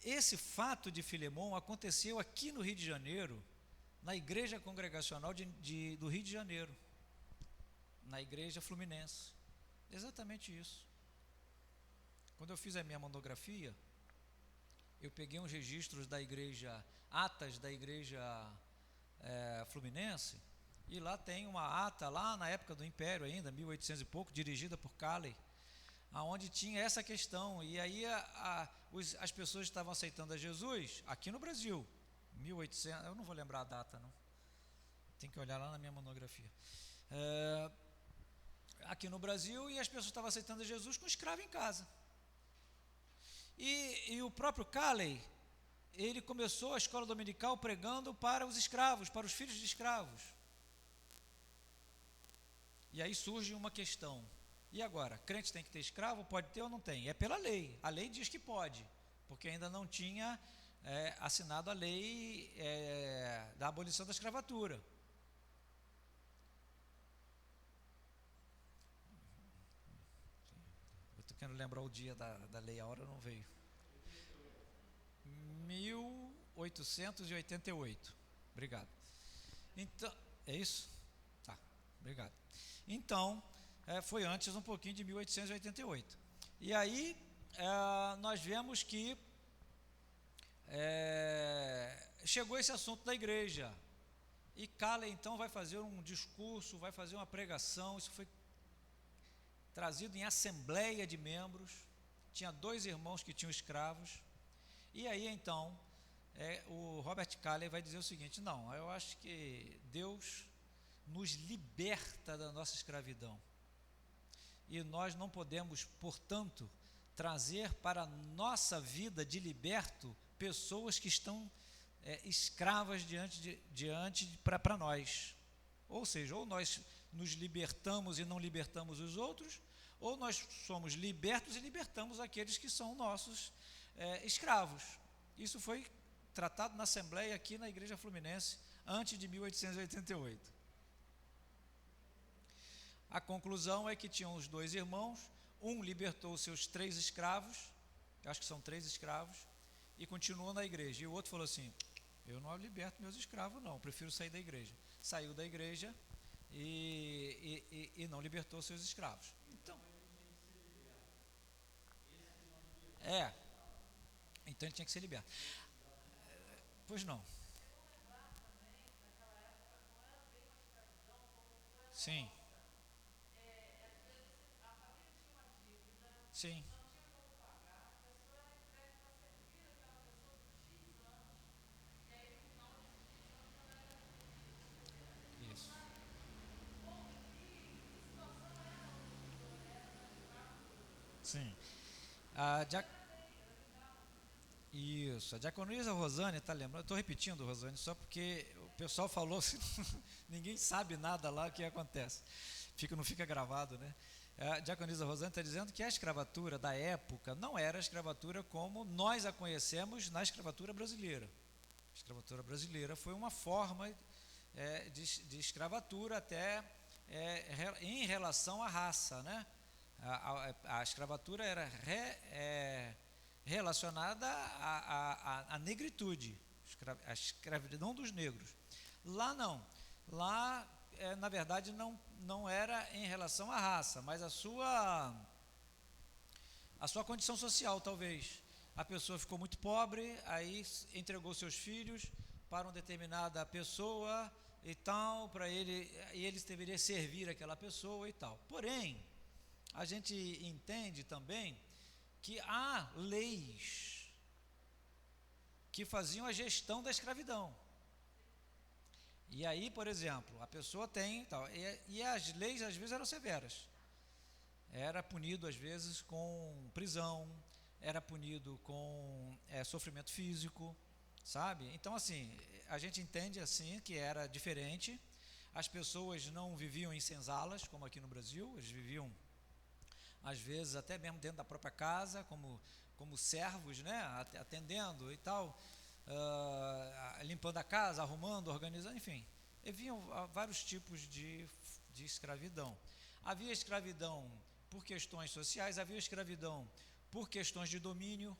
Esse fato de Filemon aconteceu aqui no Rio de Janeiro, na Igreja Congregacional do Rio de Janeiro, na Igreja Fluminense. Exatamente isso. Quando eu fiz a minha monografia, eu peguei uns registros da igreja, atas da Igreja Fluminense, e lá tem uma ata, lá na época do Império ainda, 1800 e pouco, dirigida por Calley, aonde tinha essa questão, e aí as pessoas estavam aceitando a Jesus, aqui no Brasil, 1800, eu não vou lembrar a data não, tem que olhar lá na minha monografia, aqui no Brasil, e as pessoas estavam aceitando a Jesus com escravo em casa, e o próprio Calley, ele começou a escola dominical pregando para os escravos, para os filhos de escravos, e aí surge uma questão: e agora, crente tem que ter escravo? Pode ter ou não tem? É pela lei, a lei diz que pode, porque ainda não tinha assinado a lei da abolição da escravatura. Eu estou querendo lembrar o dia da lei, a hora não veio. 1888, obrigado. Então, é isso? Tá, obrigado. Então, foi antes um pouquinho de 1888. E aí, nós vemos que chegou esse assunto da igreja. E Calley, então, vai fazer um discurso, vai fazer uma pregação. Isso foi trazido em assembleia de membros. Tinha 2 irmãos que tinham escravos. E aí, então, o Robert Calley vai dizer o seguinte: não, eu acho que Deus nos liberta da nossa escravidão. E nós não podemos, portanto, trazer para a nossa vida de liberto pessoas que estão escravas para nós. Ou seja, ou nós nos libertamos e não libertamos os outros, ou nós somos libertos e libertamos aqueles que são nossos escravos. Isso foi tratado na Assembleia aqui na Igreja Fluminense, antes de 1888. A conclusão é que tinham os 2 irmãos, um libertou os seus 3 escravos, acho que são 3 escravos, e continuou na igreja. E o outro falou assim: eu não liberto meus escravos não, prefiro sair da igreja. Saiu da igreja e não libertou seus escravos. Então, Então ele tinha que ser liberto. Pois não. Sim. Sim. Isso. Sim. A dia... Isso. A diaconisa Rosane está lembrando. Estou repetindo, Rosane, só porque o pessoal falou assim, ninguém sabe nada lá o que acontece. Não fica gravado, né? A diaconisa Rosane está dizendo que a escravatura da época não era a escravatura como nós a conhecemos na escravatura brasileira. A escravatura brasileira foi uma forma de escravatura até em relação à raça, né? A escravatura era relacionada à negritude, a escravidão dos negros. Lá não. Lá, na verdade, não era em relação à raça, mas a sua condição social, talvez. A pessoa ficou muito pobre, aí entregou seus filhos para uma determinada pessoa e tal, e eles deveriam servir aquela pessoa e tal. Porém, a gente entende também que há leis que faziam a gestão da escravidão. E aí, por exemplo, a pessoa tem, tal, e as leis às vezes eram severas. Era punido às vezes com prisão, era punido com sofrimento físico, sabe? Então, assim, a gente entende assim que era diferente. As pessoas não viviam em senzalas, como aqui no Brasil, eles viviam às vezes até mesmo dentro da própria casa, como servos, né, atendendo e tal, limpando a casa, arrumando, organizando, enfim. Haviam vários tipos de escravidão. Havia escravidão por questões sociais, havia escravidão por questões de domínio.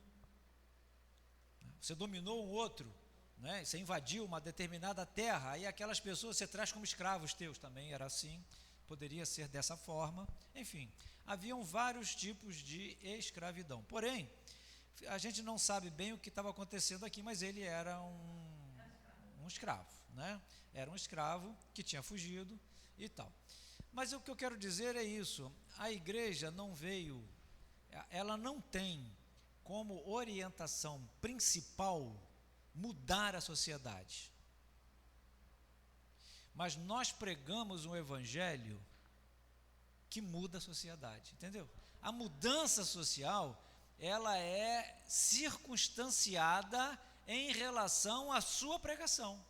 Você dominou um outro, né, você invadiu uma determinada terra, aí aquelas pessoas você traz como escravos teus, também era assim, poderia ser dessa forma, enfim. Haviam vários tipos de escravidão. Porém, a gente não sabe bem o que estava acontecendo aqui, mas ele era um escravo, né? Era um escravo que tinha fugido e tal. Mas o que eu quero dizer é isso: a igreja não veio, ela não tem como orientação principal mudar a sociedade. Mas nós pregamos um evangelho que muda a sociedade, entendeu? A mudança social, ela é circunstanciada em relação à sua pregação.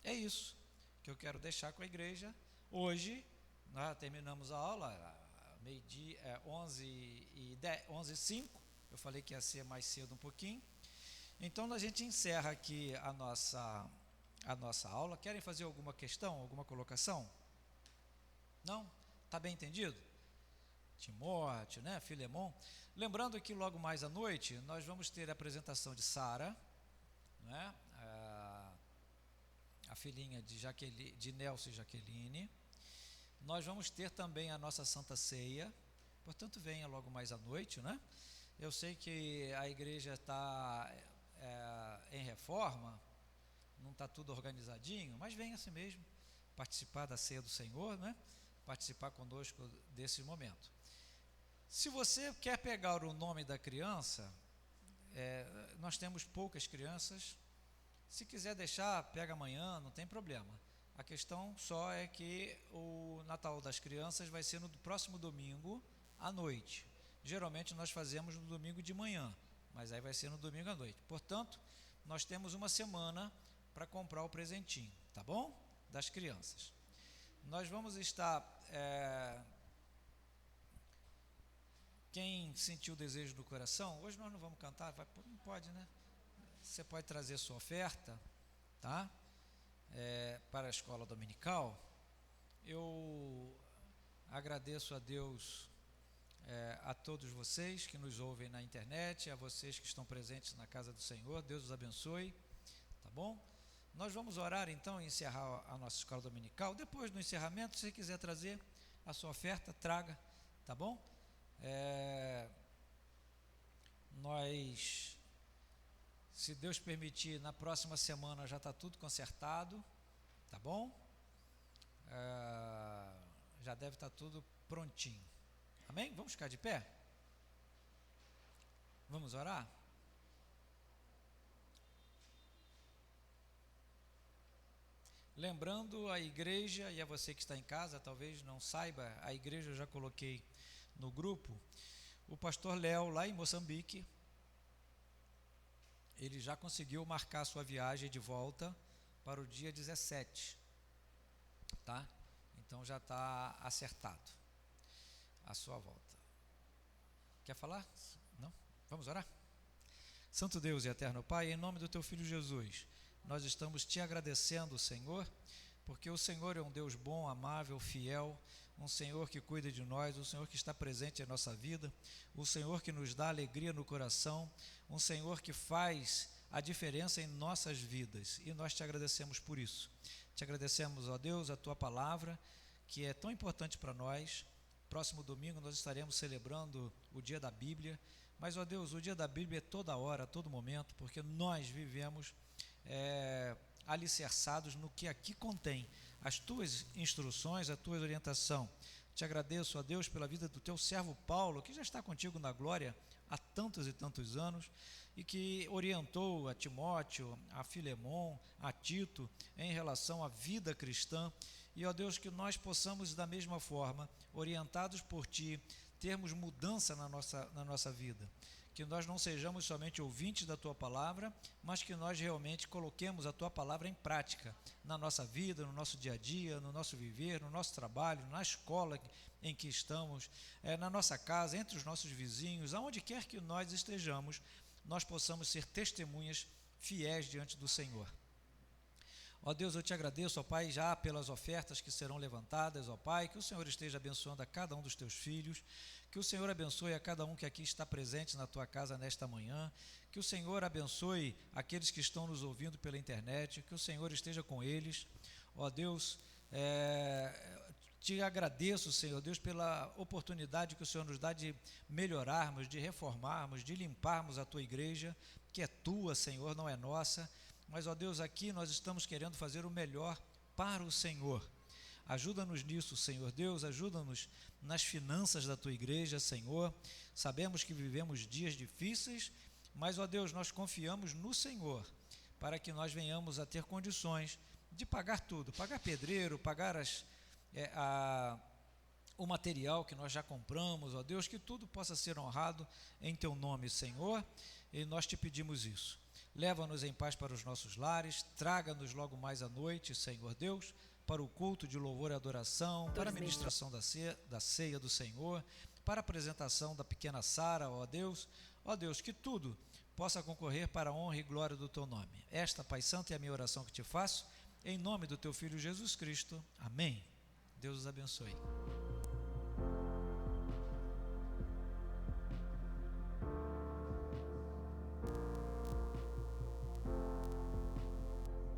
É isso que eu quero deixar com a igreja. Hoje, nós terminamos a aula, meio-dia, 11h05, eu falei que ia ser mais cedo um pouquinho. Então, a gente encerra aqui a nossa aula. Querem fazer alguma questão, alguma colocação? Não? Está bem entendido? Timóteo, né? Filemon. Lembrando que logo mais à noite nós vamos ter a apresentação de Sara, né? A filhinha de Nelson e Jaqueline. Nós vamos ter também a nossa Santa Ceia, portanto venha logo mais à noite, né? Eu sei que a igreja está em reforma, não está tudo organizadinho, mas venha assim mesmo, participar da Ceia do Senhor, né? Participar conosco desse momento. Se você quer pegar o nome da criança, nós temos poucas crianças. Se quiser deixar, pega amanhã, não tem problema. A questão só é que o Natal das crianças vai ser no próximo domingo à noite. Geralmente nós fazemos no domingo de manhã, mas aí vai ser no domingo à noite. Portanto, nós temos uma semana para comprar o presentinho, tá bom? Das crianças. Nós vamos estar, quem sentiu o desejo do coração, hoje nós não vamos cantar, não pode, né? Você pode trazer sua oferta, tá? Para a escola dominical. Eu agradeço a Deus, a todos vocês que nos ouvem na internet, a vocês que estão presentes na casa do Senhor. Deus os abençoe, tá bom? Nós vamos orar então e encerrar a nossa escola dominical. Depois do encerramento, se você quiser trazer a sua oferta, traga, tá bom? Nós, se Deus permitir, na próxima semana já está tudo consertado, tá bom? Já deve estar tudo prontinho. Amém? Vamos ficar de pé? Vamos orar? Lembrando a igreja, e a você que está em casa, talvez não saiba, a igreja eu já coloquei no grupo, o pastor Léo, lá em Moçambique, ele já conseguiu marcar sua viagem de volta para o dia 17, tá? Então já está acertado a sua volta. Quer falar? Não? Vamos orar? Santo Deus e eterno Pai, em nome do Teu Filho Jesus, nós estamos Te agradecendo, Senhor, porque o Senhor é um Deus bom, amável, fiel, um Senhor que cuida de nós, um Senhor que está presente em nossa vida, um Senhor que nos dá alegria no coração, um Senhor que faz a diferença em nossas vidas, e nós Te agradecemos por isso. Te agradecemos, ó Deus, a Tua palavra, que é tão importante para nós. Próximo domingo nós estaremos celebrando o dia da Bíblia, mas, ó Deus, o dia da Bíblia é toda hora, a todo momento, porque nós vivemos alicerçados no que aqui contém, as Tuas instruções, a Tua orientação. Te agradeço, ó Deus, pela vida do Teu servo Paulo, que já está contigo na glória há tantos e tantos anos, e que orientou a Timóteo, a Filemon, a Tito, em relação à vida cristã, e ó Deus, que nós possamos da mesma forma, orientados por Ti, termos mudança na nossa vida, que nós não sejamos somente ouvintes da Tua palavra, mas que nós realmente coloquemos a Tua palavra em prática, na nossa vida, no nosso dia a dia, no nosso viver, no nosso trabalho, na escola em que estamos, na nossa casa, entre os nossos vizinhos, aonde quer que nós estejamos, nós possamos ser testemunhas fiéis diante do Senhor. Ó Deus, eu Te agradeço, ó Pai, já pelas ofertas que serão levantadas, ó Pai, que o Senhor esteja abençoando a cada um dos Teus filhos, que o Senhor abençoe a cada um que aqui está presente na Tua casa nesta manhã, que o Senhor abençoe aqueles que estão nos ouvindo pela internet, que o Senhor esteja com eles. Ó Deus, Te agradeço, Senhor Deus, pela oportunidade que o Senhor nos dá de melhorarmos, de reformarmos, de limparmos a Tua igreja, que é Tua, Senhor, não é nossa. Mas, ó Deus, aqui nós estamos querendo fazer o melhor para o Senhor. Ajuda-nos nisso, Senhor Deus, ajuda-nos nas finanças da Tua igreja, Senhor. Sabemos que vivemos dias difíceis, mas, ó Deus, nós confiamos no Senhor, para que nós venhamos a ter condições de pagar tudo, pagar pedreiro, pagar o material que nós já compramos, ó Deus, que tudo possa ser honrado em Teu nome, Senhor, e nós Te pedimos isso. Leva-nos em paz para os nossos lares, traga-nos logo mais à noite, Senhor Deus, para o culto de louvor e adoração, para a ministração da ceia do Senhor, para a apresentação da pequena Sara, ó Deus, que tudo possa concorrer para a honra e glória do Teu nome. Esta, Pai Santo, é a minha oração que Te faço, em nome do Teu Filho Jesus Cristo. Amém. Deus os abençoe.